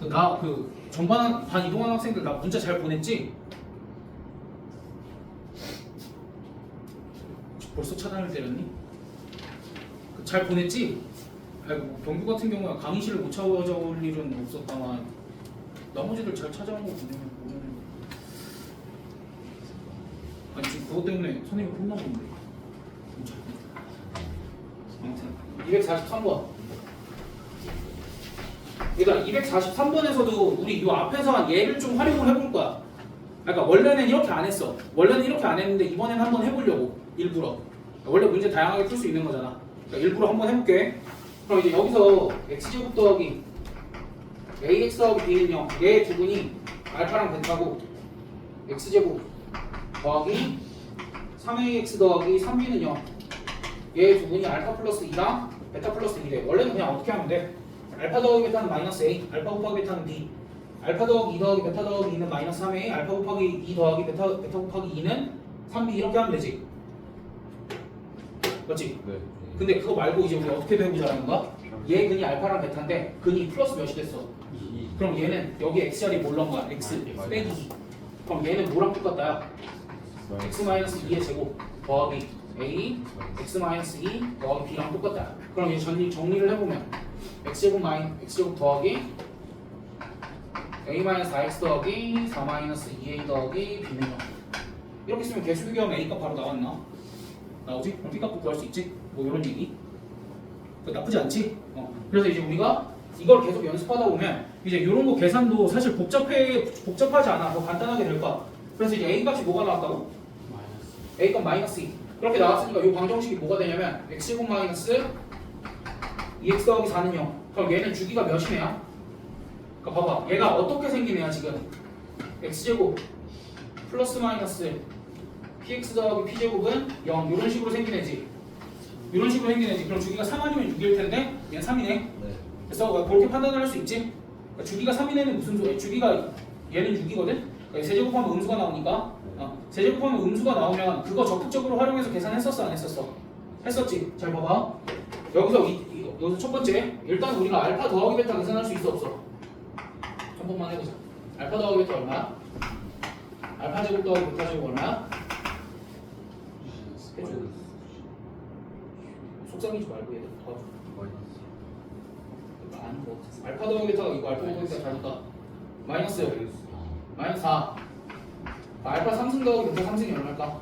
나 전반 반 이동하는 학생들 나 문자 잘 보냈지? 벌써 차단을 때렸니? 잘 보냈지? 아이고 뭐 경규 같은 경우는 강의실을 못 찾아올 일은 없었다만 나머지들 잘 찾아온 거 보면 아니 지금 그것 때문에 선생님이 혼나보는데 아무튼 243번. 얘들아 243번에서도 우리 이 앞에서 한 예를 좀 활용을 해볼 거야. 그러니까 원래는 이렇게 안 했어. 원래는 이렇게 안 했는데 이번엔 한번 해보려고 일부러. 원래 문제 다양하게 풀 수 있는 거잖아. 그러니까 일부러 한번 해볼게. 그럼 이제 여기서 x제곱 더하기 ax 더하기 b는 0. 얘 두근이 알파랑 베타고 x제곱 더하기 3ax 더하기 3b는 0. 얘 두근이 알파 플러스 2랑 베타 플러스 2래. 원래는 그냥 어떻게 하면 돼? 알파 더하기 베타는 마이너스 a, 알파 곱하기 베타는 b. 알파 더하기 2 더하기 베타 더하기 2는 마이너스 3a, 알파 곱하기 2 더하기 베타 곱하기 2는 3b 이렇게 하면 되지. 맞지? 네. 근데 그거 말고 이제 우리 어떻게 배우자라는 거야? 얘 근이 알파랑 베타인데 근이 플러스 몇이 됐어? 그럼 얘는 여기 x자리에 뭘 넣은 거야? x 빼기 2. 그럼 얘는 뭐랑 똑같다야? x-2의 제곱 더하기 a x-2 더하기 b랑 똑같다. 그럼 이제 정리를 해보면 x제곱 더하기 a-4x 더하기 4-2a 더하기 b는 0. 이렇게 쓰면 개수 비교하면 a 값 바로 나왔나? 나오지? 그럼 b 값도 구할 수 있지? 뭐 이런 얘기? 나쁘지 않지? 그래서 이제 우리가 이걸 계속 연습하다 보면 이제 이런 거 계산도 사실 복잡하지 않아. 더 간단하게 될 거야. 그래서 이제 a 값이 뭐가 나왔다고? a 값 마이너스 2. 그렇게 나왔으니까 이 방정식이 뭐가 되냐면 x제곱 마이너스 2x 더하기 4는 0. 그럼 얘는 주기가 몇인 애야? 그러니까 봐봐. 얘가 어떻게 생긴 애야 지금? x제곱 플러스 마이너스 px 더하기 p제곱은 0. 이런 식으로 생긴 애지. 이런 식으로 생긴 애지. 그럼 주기가 3 아니면 6일 텐데 얘는 3이네. 네. 그래서 그렇게 판단을 할 수 있지. 그러니까 주기가 3인 애는 무슨 소리야? 주기가 얘는 6이거든? 그러니까 세제곱하면 음수가 나오니까 세제곱하면 음수가 나오면 그거 적극적으로 활용해서 계산했었어 안 했었어? 했었지. 잘 봐봐. 여기서 여기서 첫 번째 일단 우리가 알파 더하기 베타 계산할 수 있어 없어? 한 번만 해보자. 알파 더하기 베타 얼마야? 알파 제곱 더하기 베타 제곱 얼마야? 해줘. 속상이지 말고 얘들 도와줘. 아는 거. 알파 더하기 베타가 이거 알파 더하기 베타 잘못다. 마이너스 4. 알파 상승 더하기 베타 상승이 얼마일까?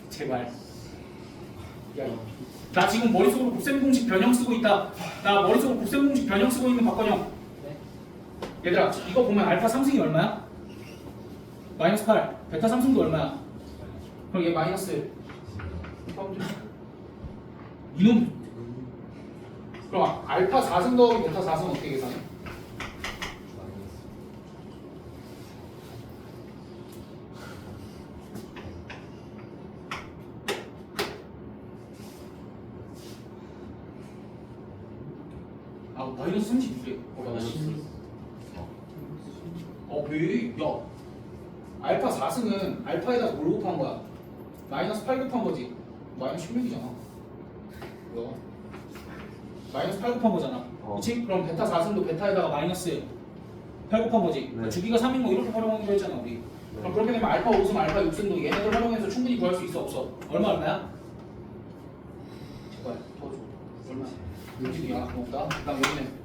제발. 야, 나 지금 머릿속으로 곱셈 공식 변형 쓰고 있다. 나 머릿속으로 곱셈 공식 변형 쓰고 있는 박건영. 얘들아, 이거 보면 알파 상승이 얼마야? 마이너스 8. 베타 상승도 얼마야? 그럼 얘 마이너스. 이놈. 그럼 알파 4승 더하기 베타 4승 어떻게 계산해? 마이너스 36개. 왜? 야, 알파 4승은 알파에다가 뭘 곱한 거야? 마이너스 8 곱한 거지. 마이너스 16이잖아. 뭐야? 마이너스 8 곱한 거잖아. 그치? 그럼 베타 4승도 베타에다가 마이너스 8 곱한 거지. 그러니까 주기가 3인 거 이렇게 활용하기로 했잖아 우리. 그럼 그렇게 되면 알파 5승, 알파 6승도 얘네들 활용해서 충분히 구할 수 있어 없어? 얼마야? 제발 도와줘. 얼마야? 용진이야. 고맙다. 그다음 여기는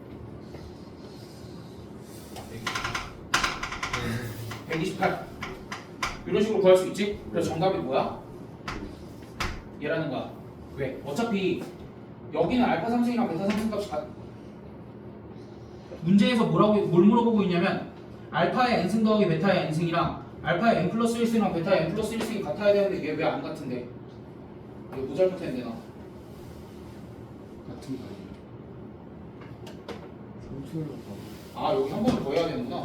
128. 이런 식으로 구할 수 있지? 그래서 정답이 뭐야? 얘라는 거야. 왜? 어차피 여기는 알파 상승이랑 베타 상승 값이 문제에서 뭘 물어보고 있냐면 알파의 n승 더하기 베타의 n승이랑 알파의 n 플러스 1승이랑 베타의 n 플러스 1승이 같아야 되는데 얘 왜 안 같은데? 이거 뭐 잘못했는데 나? 같은 거 아니에요? 아 여기 한 번 더 해야 되는구나.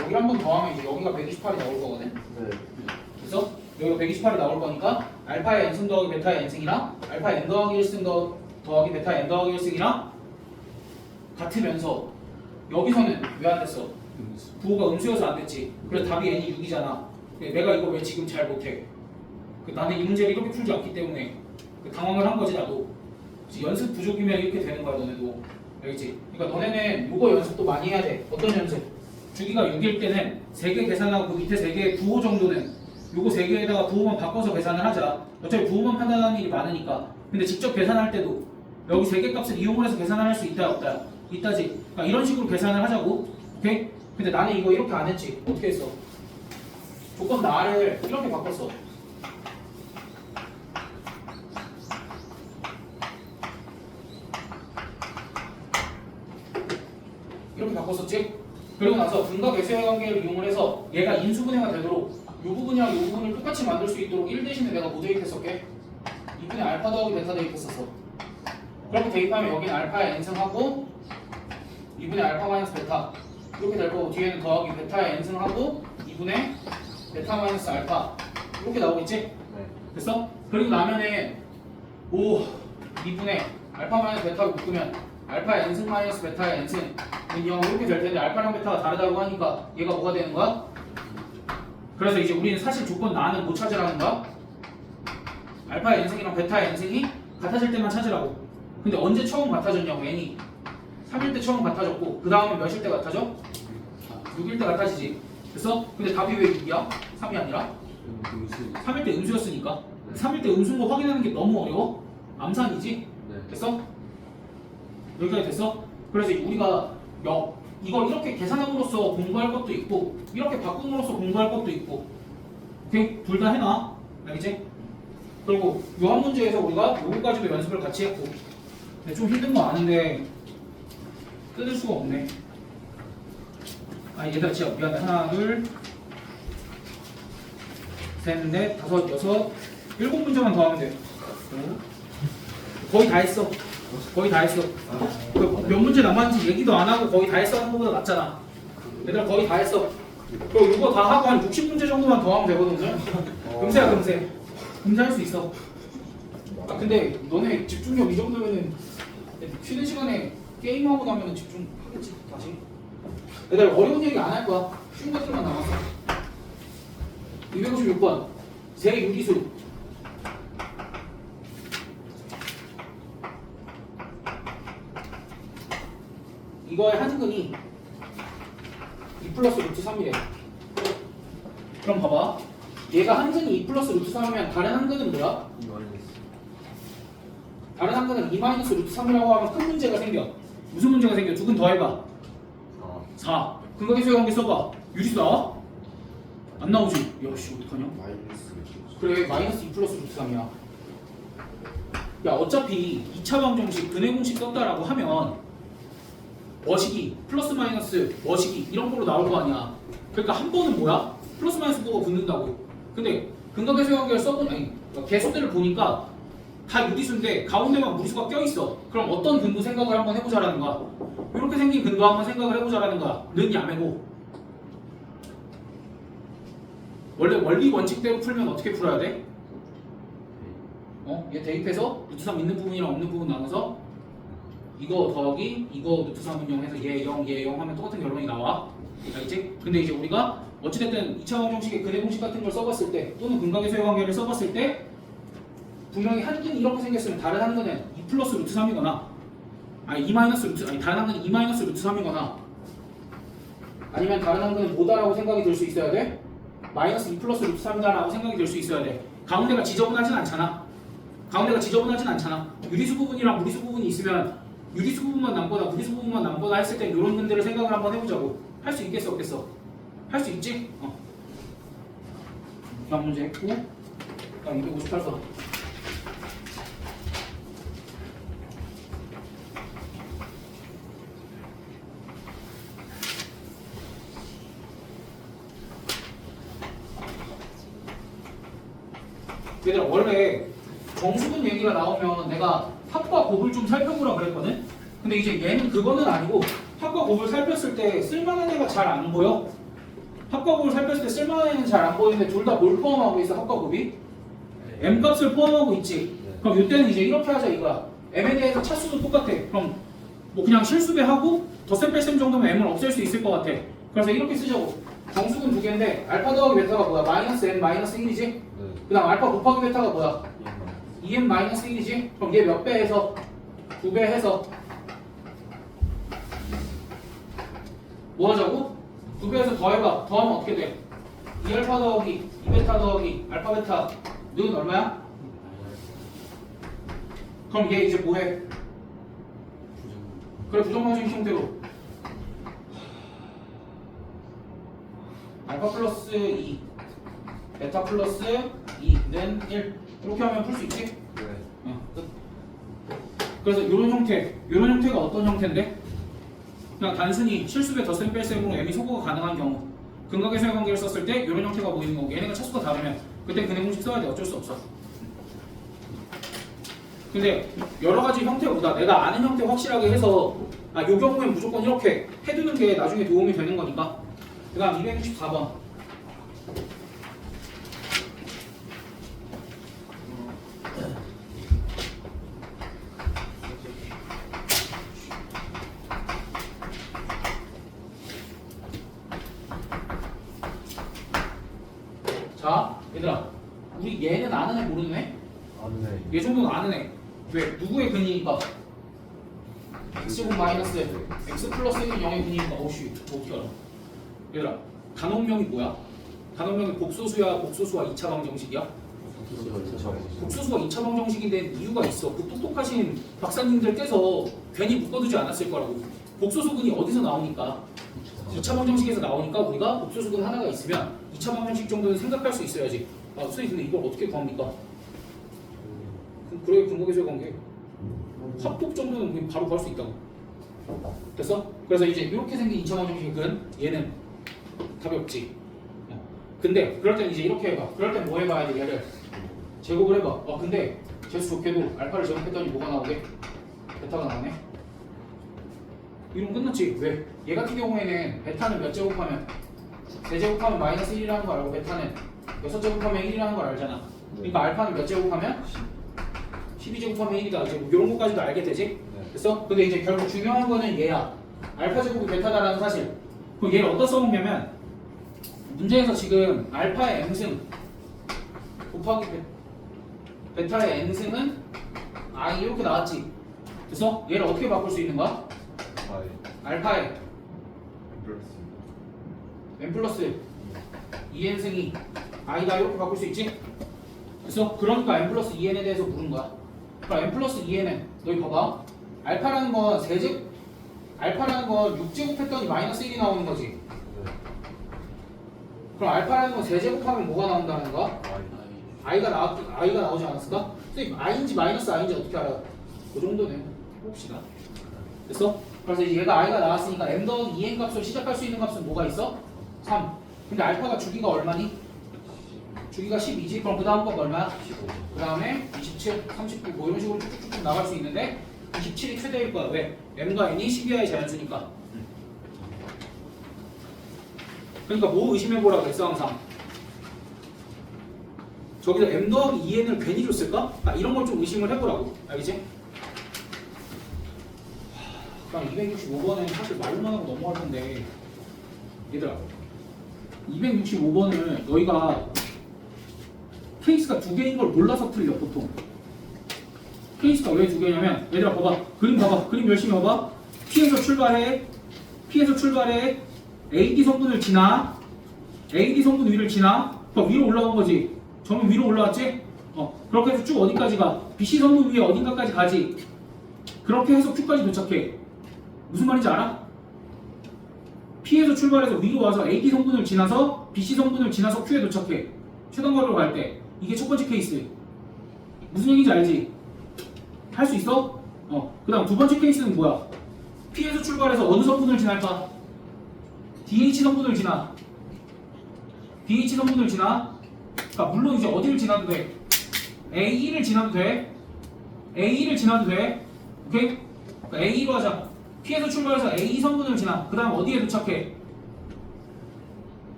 여기 한 번 더 하면 이제 여기가 128이 나올 거거든? 네. 그래서 여기가 128이 나올 거니까 알파의 n승 더하기 베타의 n승이랑 알파의 n 더하기 1승 더하기 베타의 n 더하기 1승이랑 같으면서 여기서는 왜 안 됐어? 부호가 음수여서 안 됐지. 그래서 답이 n이 6이잖아. 내가 이거 왜 지금 잘 못해? 나는 이 문제를 이렇게 풀지 않기 때문에 당황을 한 거지 나도. 연습 부족이면 이렇게 되는 거야 너네도. 알겠지? 그러니까 너네는 이거 연습도 많이 해야 돼. 어떤 연습? 주기가 6일 때는 3개 계산하고 그 밑에 3개의 부호 정도는 요거 3개에다가 부호만 바꿔서 계산을 하자. 어차피 부호만 판단하는 일이 많으니까. 근데 직접 계산할 때도 여기 3개 값을 이용을 해서 계산을 할 수 있다 없다? 있다지. 그러니까 이런 식으로 계산을 하자고. 오케이? 근데 나는 이거 이렇게 안 했지. 어떻게 했어? 조건 나를 이렇게 바꿨어. 이렇게 바꿨었지? 그리고 나서 분과 배수의 관계를 이용을 해서 얘가 인수분해가 되도록 이 부분이랑 이 부분을 똑같이 만들 수 있도록 1 대신에 내가 뭐 대입했었게? 2분의 알파 더하기 베타 대입했었어. 그렇게 대입하면 여기는 알파의 n승하고 2분의 알파 마이너스 베타 이렇게 될 거고 뒤에는 더하기 베타의 n승하고 2분의 베타 마이너스 알파 이렇게 나오겠지? 네. 됐어? 그리고 나면은 2분의 알파 마이너스 베타를 묶으면 알파의 n승 마이너스 베타의 n승 이렇게 될 텐데 알파랑 베타가 다르다고 하니까 얘가 뭐가 되는 거야? 그래서 이제 우리는 사실 조건 나는 못 찾으라는 거야? 알파의 n승이랑 베타의 n승이 같아질 때만 찾으라고. 근데 언제 처음 같아졌냐고 n이 3일 때 처음 같아졌고 그 다음에 몇일 때 같아져? 6일 때 같아지지. 됐어? 근데 답이 왜 6이야? 3이 아니라? 3일 때 음수였으니까. 3일 때 음수인 거 확인하는 게 너무 어려워? 암산이지? 됐어? 여기까지 됐어? 그래서 우리가 이걸 이렇게 계산함으로써 공부할 것도 있고 이렇게 바꿈으로써 공부할 것도 있고 오케이? 둘 다 해놔. 알겠지? 그리고 요 한 문제에서 우리가 요거까지도 연습을 같이 했고 근데 좀 힘든 거 아는데 뜯을 수가 없네. 얘들아 진짜 미안해. 하나 둘 셋 넷 다섯 여섯 7문제만 더 하면 돼. 거의 다 했어. 거의 다 했어. 몇 문제 남았는지 얘기도 안 하고 거의 다 했어 하는 것보다 낫잖아. 얘들아 거의 다 했어. 그리고 이거 다 하고 한 60문제 정도만 더 하면 되거든. 금세야 금세. 금세 할 수 있어. 근데 너네 집중력 이 정도면은 쉬는 시간에 게임하고 나면 집중하겠지 다시. 얘들아 어려운 얘기 안 할 거야. 쉬운 것들만 남았어. 256번 세 유리수 이거의 한근이 2 플러스 루트 3이래. 그럼 봐봐. 얘가 한근이 2 플러스 루트 3이면 다른 한근은 뭐야? 다른 한근은 2 마이너스 루트 3이라고 하면 큰 문제가 생겨. 무슨 문제가 생겨? 두 근 더해봐. 4. 근각계수의 관계 써봐. 유리수 나와? 안 나오지? 야씨 어떡하냐? 그래 마이너스 2 플러스 루트 3이야. 야 어차피 2차 방정식 근해 공식 썼다라고 하면 머시기 플러스 마이너스 머시기 이런 걸로 나올 거 아니야. 그러니까 한 번은 뭐야? 플러스 마이너스 부호가 붙는다고. 근데 근각계수의 관계를 써본 아니 개수들을 보니까 다 유리수인데 가운데만 무리수가 껴있어. 그럼 어떤 근도 생각을 한번 해보자라는 거야. 이렇게 생긴 근도 한번 생각을 해보자라는 거야. 는 야매고. 원래 원리 원칙대로 풀면 어떻게 풀어야 돼? 얘 대입해서 루트 3 있는 부분이랑 없는 부분 나눠서 이거 더하기 이거 루트 3은 0 해서 얘 0, 얘 0 하면 똑같은 결론이 나와. 알겠지? 근데 이제 우리가 어찌됐든 2차 방정식의 근해 공식 같은 걸 써봤을 때 또는 근각계수의 관계를 써봤을 때 분명히 한 근이 이렇게 생겼으면 다른 한 근은 2 플러스 루트 3이거나 아니 2 마이너스 루트 아니 다른 한 근은 2 마이너스 루트 3이거나 아니면 다른 한 근은 뭐다라고 생각이 들 수 있어야 돼? 마이너스 2 플러스 루트 3이다라고 생각이 들 수 있어야 돼. 가운데가 지저분하진 않잖아. 가운데가 지저분하진 않잖아. 유리수 부분이랑 무리수 부분이 있으면 유리수 부분만 남거나 무리수 부분만 남거나 했을 때 이런 근들을 생각을 한번 해보자고. 할 수 있겠어 없겠어? 할 수 있지? 다음 문제 했고 다음 258번. 얘들아 원래 정수분 얘기가 나오면 내가 합과 곱을 좀 살펴보라 그랬거든? 근데 이제 얘는 그거는 아니고 합과 곱을 살폈을 때 쓸만한 애가 잘 안 보여. 합과 곱을 살폈을 때 쓸만한 애는 잘 안 보이는데 둘 다 뭘 포함하고 있어? 합과 곱이? m값을 포함하고 있지. 그럼 이때는 이제 이렇게 하자 이거야. m에 대해서 차수도 똑같아. 그럼 뭐 그냥 실수배하고 덧셈 뺄셈 정도면 m을 없앨 수 있을 것 같아. 그래서 이렇게 쓰자고. 정수근 두 개인데 알파 더하기 베타가 뭐야? 마이너스 n 마이너스 1이지? 그 다음 알파 곱하기 베타가 뭐야? 2n 마이너스 1이지? 그럼 얘 몇 배 해서? 2배 해서 뭐 하자고? 2배 해서 더해봐. 더하면 어떻게 돼? 2알파 더하기 2베타 더하기 알파 베타 는 얼마야? 그럼 얘 이제 뭐해? 그래 부정방식 형태로 알파 플러스 2 베타 플러스 2는 1 이렇게 하면 풀 수 있지? 끝. 그래서 이런 형태가 어떤 형태인데? 그냥 단순히 실수배 덧셈 뺄셈으로 m이 소거가 가능한 경우 근각계수의 관계를 썼을 때 이런 형태가 보이는 거고 얘네가 차수가 다르면 그때 근해 공식 써야 돼. 어쩔 수 없어. 근데 여러 가지 형태보다 내가 아는 형태 확실하게 해서 요 경우엔 무조건 이렇게 해두는 게 나중에 도움이 되는 거니까. 그 다음 264번. 자, 얘들아, 우리 얘는 아는 애 모르는 애? 얘 정도는 아는 애. 왜? 누구의 근이니까? x제곱 마이너스 x 플러스 1은 0의 근이니까 어우씨, 어떻게 알아? 얘들아, 단원명이 뭐야? 단원명이 복소수야, 복소수와 2차 방정식이야? 복소수가 2차 방정식인데 이유가 있어. 그 똑똑하신 박사님들께서 괜히 묶어두지 않았을 거라고. 복소수근이 어디서 나오니까? 2차 방정식에서 나오니까 우리가 복소수근 하나가 있으면 2차 방정식 정도는 생각할 수 있어야지. 선생님 근데 이걸 어떻게 구합니까? 그래 근각계수의 관계. 합독 정도는 우리 바로 구할 수 있다고. 됐어? 그래서 이제 이렇게 생긴 2차 방정식은 얘는 답이 없지. 근데 그럴 땐 이제 이렇게 해봐. 그럴 땐 뭐 해봐야 돼? 얘를 제곱을 해봐. 근데 재수 좋게도 알파를 제곱했더니 뭐가 나오게? 베타가 나오네. 이러면 끝났지. 왜? 얘 같은 경우에는 베타는 몇 제곱하면 3제곱하면 마이너스 1이라는 걸 알고 베타는 6제곱하면 1이라는 걸 알잖아. 그러니까 알파는 몇 제곱하면 12제곱하면 1이다. 이제 뭐 이런 것까지도 알게 되지? 됐어? 근데 이제 결국 중요한 거는 얘야. 알파 제곱이 베타다라는 사실. 그럼 얘를 어디다 써먹냐면 문제에서 지금 알파의 m승 곱하기 베타의 n승은 i 이렇게 나왔지. 그래서 얘를 어떻게 바꿀 수 있는 거야? 알파에 n 플러스 2n승이 i다 이렇게 바꿀 수 있지? 그래서 그러니까 n 플러스 2n에 대해서 물은 거야. 그럼 n 플러스 2n은 너희 봐봐. 알파라는 건 알파라는 건 6제곱 했더니 마이너스 1이 나오는 거지. 그럼 알파라는 건 세제곱하면 뭐가 나온다는 거야? i가 나오지 않았을까? 선생님 i인지 마이너스 i인지 어떻게 알아요? 그 정도는 봅시다. 됐어? 그래서 이제 얘가 i가 나왔으니까 m 더하기 2n 값으로 시작할 수 있는 값은 뭐가 있어? 3. 근데 알파가 주기가 얼마니? 주기가 12지? 그럼 그 다음 거 얼마야? 15. 그 다음에 27, 39 뭐 이런 식으로 쭉쭉쭉 나갈 수 있는데 27이 최대일 거야. 왜? m과 n이 12하의 자연수니까. 그러니까 뭐 의심해보라 그랬어 항상. 저기서 m 더하기 2n을 괜히 줬을까? 아, 이런 걸 좀 의심을 해보라고. 알겠지? 그럼 265번에는 사실 말로만 하고 넘어갈 건데 얘들아 265번을 너희가 케이스가 두 개인 걸 몰라서 틀려 보통. 케이스가 왜 두 개냐면 얘들아 봐봐. 그림 열심히 봐봐. P에서 출발해 AD 성분을 지나 AD 성분 위를 지나 그럼 위로 올라온 거지. 점은 위로 올라왔지? 그렇게 해서 쭉 어디까지 가? BC 성분 위에 어딘가까지 가지. 그렇게 해서 Q까지 도착해. 무슨 말인지 알아? P에서 출발해서 위로 와서 AD 성분을 지나서 BC 성분을 지나서 Q에 도착해. 최단거리로 갈 때. 이게 첫 번째 케이스. 무슨 얘기인지 알지? 할 수 있어? 그 다음 두 번째 케이스는 뭐야? P에서 출발해서 어느 성분을 지날까? DH 성분을 지나. DH 성분을 지나. 그러니까 물론 이제 어디를 지나도 돼? AE를 지나도 돼. AE를 지나도 돼. 오케이? 그러니까 AE로 하자. P에서 출발해서 AE 성분을 지나. 그 다음 어디에 도착해?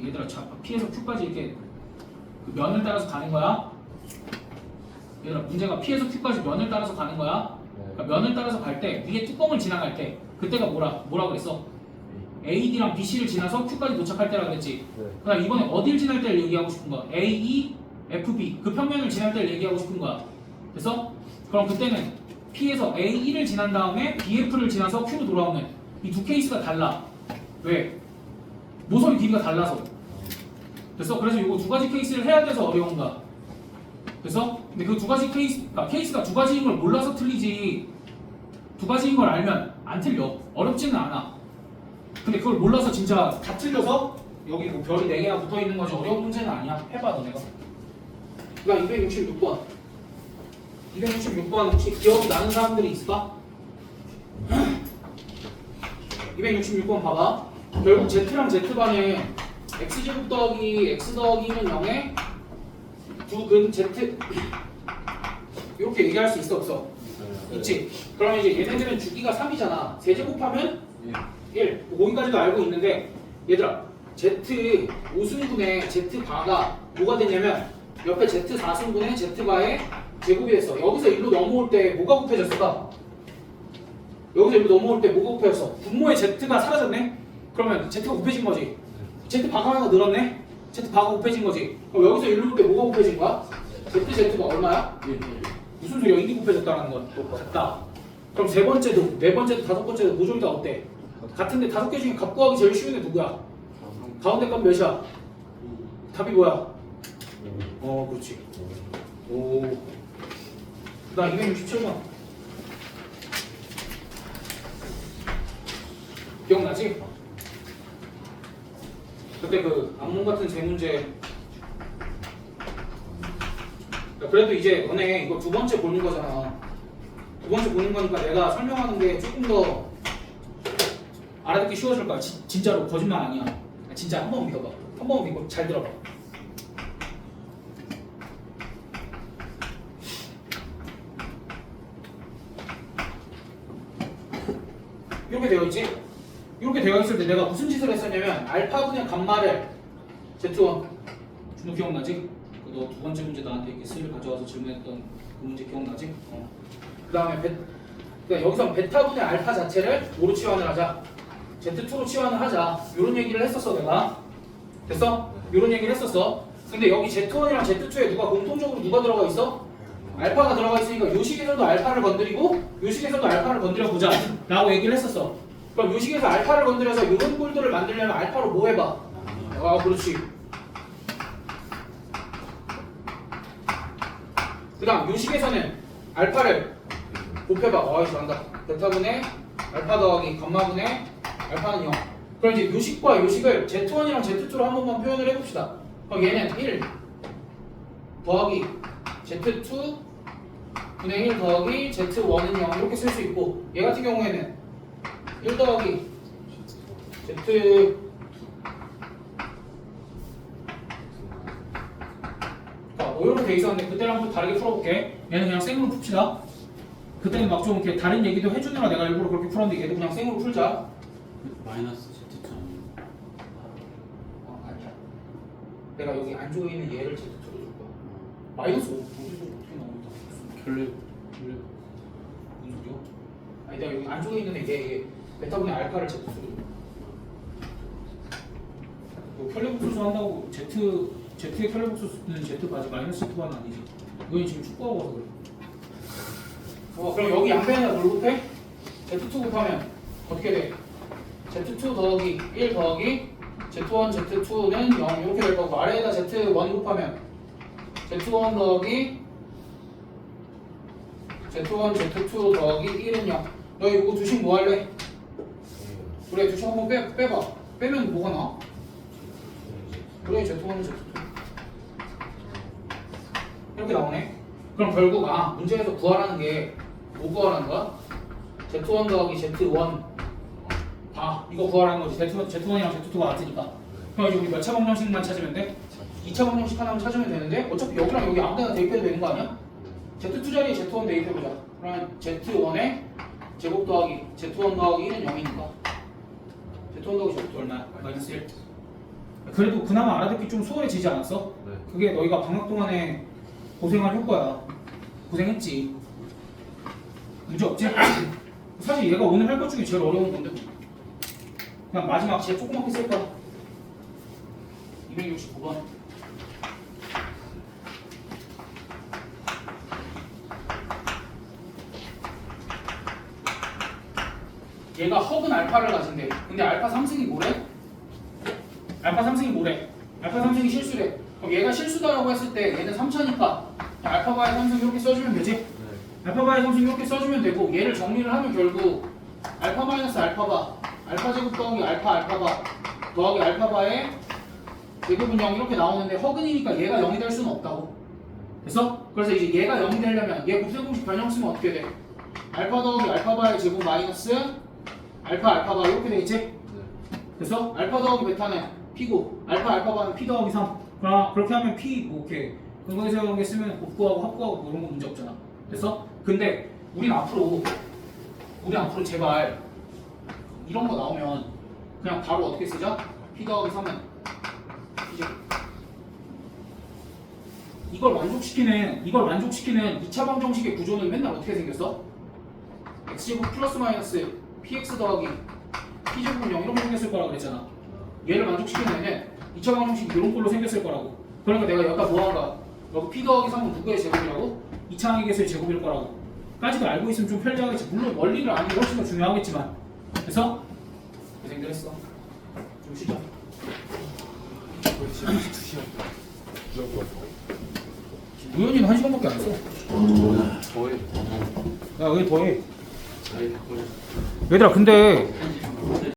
얘들아, P에서 Q까지 이렇게 그 면을 따라서 가는 거야. 얘들아, 문제가 P에서 Q까지 면을 따라서 가는 거야. 그러니까 면을 따라서 갈 때 위에 뚜껑을 지나갈 때 그때가 뭐라 그랬어? AD랑 BC를 지나서 Q까지 도착할 때라 그랬지. 그다음 이번에 어딜 지날 때를 얘기하고 싶은 거야? AE, FB 그 평면을 지날 때를 얘기하고 싶은 거야. 그래서 그럼 그때는 P에서 AE를 지난 다음에 BF를 지나서 Q로 돌아오는 이 두 케이스가 달라. 왜? 모서리 길이가 달라서. 됐어? 그래서 이거 두 가지 케이스를 해야 돼서 어려운 거야. 그래서 근데 그 두 가지 케이스가 두 가지인 걸 몰라서 틀리지. 두 가지인 걸 알면 안 틀려. 어렵지는 않아. 근데 그걸 몰라서 진짜 다 틀려서 여기 뭐 별이 4개나 붙어 있는 거지 어려운 문제는 아니야. 해봐 너네가. 그러니까 266번. 266번 혹시 기억이 나는 사람들이 있을까? 266번 봐봐. 결국 Z랑 Z반에 X제곱 더하기 X 더하기는 0에 두근 Z 이렇게 얘기할 수 있어 없어? 있지? 그러면 이제 얘네들은 주기가 3이잖아. 세제곱하면 1. 거기까지도 알고 있는데 얘들아 Z 5승분의 Z바가 뭐가 되냐면 옆에 Z 4승분의 Z바의 제곱이 됐어. 여기서 1로 넘어올 때 뭐가 곱해졌을까? 여기서 1로 넘어올 때 뭐가 곱해졌어? 분모의 Z가 사라졌네? 그러면 Z가 곱해진 거지. Z바가 하나 늘었네? Z바가 곱해진 거지. 그럼 여기서 1로 올 때 뭐가 곱해진 거야? Z가 얼마야? 1. 무슨 소리야? 1이 곱해졌다는 건 같다. 그럼 세 번째도, 네 번째도, 다섯 번째도 모조리 다 어때? 같은데 5개 중에 값 구하기 제일 쉬운 애 누구야? 가운데 값 몇이야? 답이 뭐야? 그렇지. 오. 그다음 267번. 기억나지? 그때 그 악몽 같은 제 문제. 그래도 이제 너네 이거 두 번째 보는 거잖아. 두 번째 보는 거니까 내가 설명하는 게 조금 더 알아듣기 쉬워질 거야. 진짜로 거짓말 아니야. 진짜 한 번 믿어봐. 한 번 믿고 잘 들어봐. 이렇게 되어 있지? 이렇게 되어 있을 때 내가 무슨 짓을 했었냐면 알파분의 감마를 Z1 준호 기억나지? 너 두 번째 문제 나한테 이렇게 스를 가져와서 질문했던 그 문제 기억나지? 그 다음에 그러니까 여기서 베타분의 알파 자체를 뭐로 치환을 하자? Z2로 치환을 하자. 이런 얘기를 했었어 내가. 됐어? 이런 얘기를 했었어. 근데 여기 Z1이랑 Z2에 공통적으로 누가 들어가 있어? 알파가 들어가 있으니까 요식에서도 알파를 건드리고 요식에서도 알파를 건드려 보자 라고 얘기를 했었어. 그럼 요식에서 알파를 건드려서 이런 꼴들을 만들려면 알파로 뭐 해봐? 아 그렇지. 그 다음 요식에서는 알파를 곱해봐. 어이 잘한다. 베타분의 알파 더하기 감마분의 알파는 0. 그럼 이제 요식과 요식을 Z1이랑 Z2로 한 번만 표현을 해봅시다. 그럼 얘는 1 더하기 Z2 분의 1 더하기 Z1은 0 이렇게 쓸 수 있고, 얘 같은 경우에는 1 더하기 Z 뭐 이렇게 돼 있었는데 그때랑 좀 다르게 풀어볼게. 얘는 그냥 생으로 풉시다. 그때는 막 좀 이렇게 다른 얘기도 해주느라 내가 일부러 그렇게 풀었는데 얘도 그냥 생으로 풀자. 마이너스 Z2 아니야. 내가 여기 안쪽에 있는 얘를 Z2로 줄 거야. 마이너스 5 어떻게 나오겠다. 결례 무슨 소리야? 아니 내가 여기 안쪽에 있는 얘 메타분의 알파를 Z2로 줄 거야. 뭐 켤레복수 한다고 Z의 켤레복수는 Z까지 마이너스 Z만은 아니지. 이건 지금 축구하고 와서 그래. 그럼 여기 양변에다 뭘 곱해? Z2 곱하면 어떻게 돼? Z2 더하기 1 더하기 Z1, Z2는 0 이렇게 될 거고, 아래에다 Z1 곱하면 Z1 더하기 Z1, Z2 더하기 1은 0. 너 이거 두식 뭐 할래? 그래 두식 한번 빼봐. 빼면 뭐가 나와? 그래 Z1은 Z2 이렇게 나오네. 그럼 결국 문제에서 구하라는 게 뭐 구하라는 거야? Z1 더하기 Z1 이거 구하라는 거지. Z1이랑 Z2가 같으니까. 그럼 이제 우리 몇 차 방정식만 찾으면 돼? 2차 방정식 하나만 찾으면 되는데 어차피 여기랑 여기 아무 데나 대입해도 되는 거 아니야? Z2 자리에 Z1 대입해보자. 그러면 Z1에 제곱 더하기 Z1 더하기 1은 0이니까 Z1 더하기 Z2 얼마야? 마이너스 1. 그래도 그나마 알아듣기 좀 수월해지지 않았어? 네. 그게 너희가 방학 동안에 고생할 효과야. 고생했지. 문제 없지? 사실 얘가 오늘 할 것 중에 제일 어려운 건데 그냥 마지막 진짜 조그맣게 쓸 거야. 269번. 얘가 허근 알파를 가진대. 근데 알파 3승이 뭐래? 알파 3승이 뭐래? 알파 3승이 실수래. 그럼 얘가 실수다라고 했을 때 얘는 3차니까 알파 바의 3승 이렇게 써주면 되지? 알파 바의 3승 이렇게 써주면 되고, 얘를 정리를 하면 결국 알파 마이너스 알파바 알파 제곱 더하기 알파 바 더하기 알파 바의 제곱은 0 이렇게 나오는데 허근이니까 얘가 0이 될 수는 없다고. 됐어? 그래서 이제 얘가 0이 되려면 얘 곱셈 공식 변형 쓰면 어떻게 돼? 알파 더하기 알파 바의 제곱 마이너스 알파 바 이렇게 되겠지? 됐어? 알파 더하기 베타는 P고 알파 바는 P 더하기 3. 그렇게 하면 P 뭐 이렇게 근거에서 이런 게 쓰면 곱구하고 합구하고 뭐 이런 거 문제 없잖아. 됐어? 근데 우린 앞으로 제발 이런 거 나오면 그냥 바로 어떻게 쓰자? P 더하기 3은 이제 이걸 만족시키는 2차 방정식의 구조는 맨날 어떻게 생겼어? x제곱 플러스 마이너스 px 더하기 p제곱은 0 이렇게 생겼을 거라고 그랬잖아. 얘를 만족시키는 애는 2차 방정식이 이런 꼴로 생겼을 거라고. 그러니까 내가 여기다 뭐한가? 여기 p 더하기 3은 누구의 제곱이라고? 2차 항의계수의 제곱일 거라고 까지도 알고 있으면 좀 편리하겠지. 물론 원리를 아는 게 훨씬 더 중요하겠지만. 그래서 고생들 했어. 좀 쉬자. 우연히는 1시간밖에 안 했어. 거의 야 왜 더해? 거의 얘들아 근데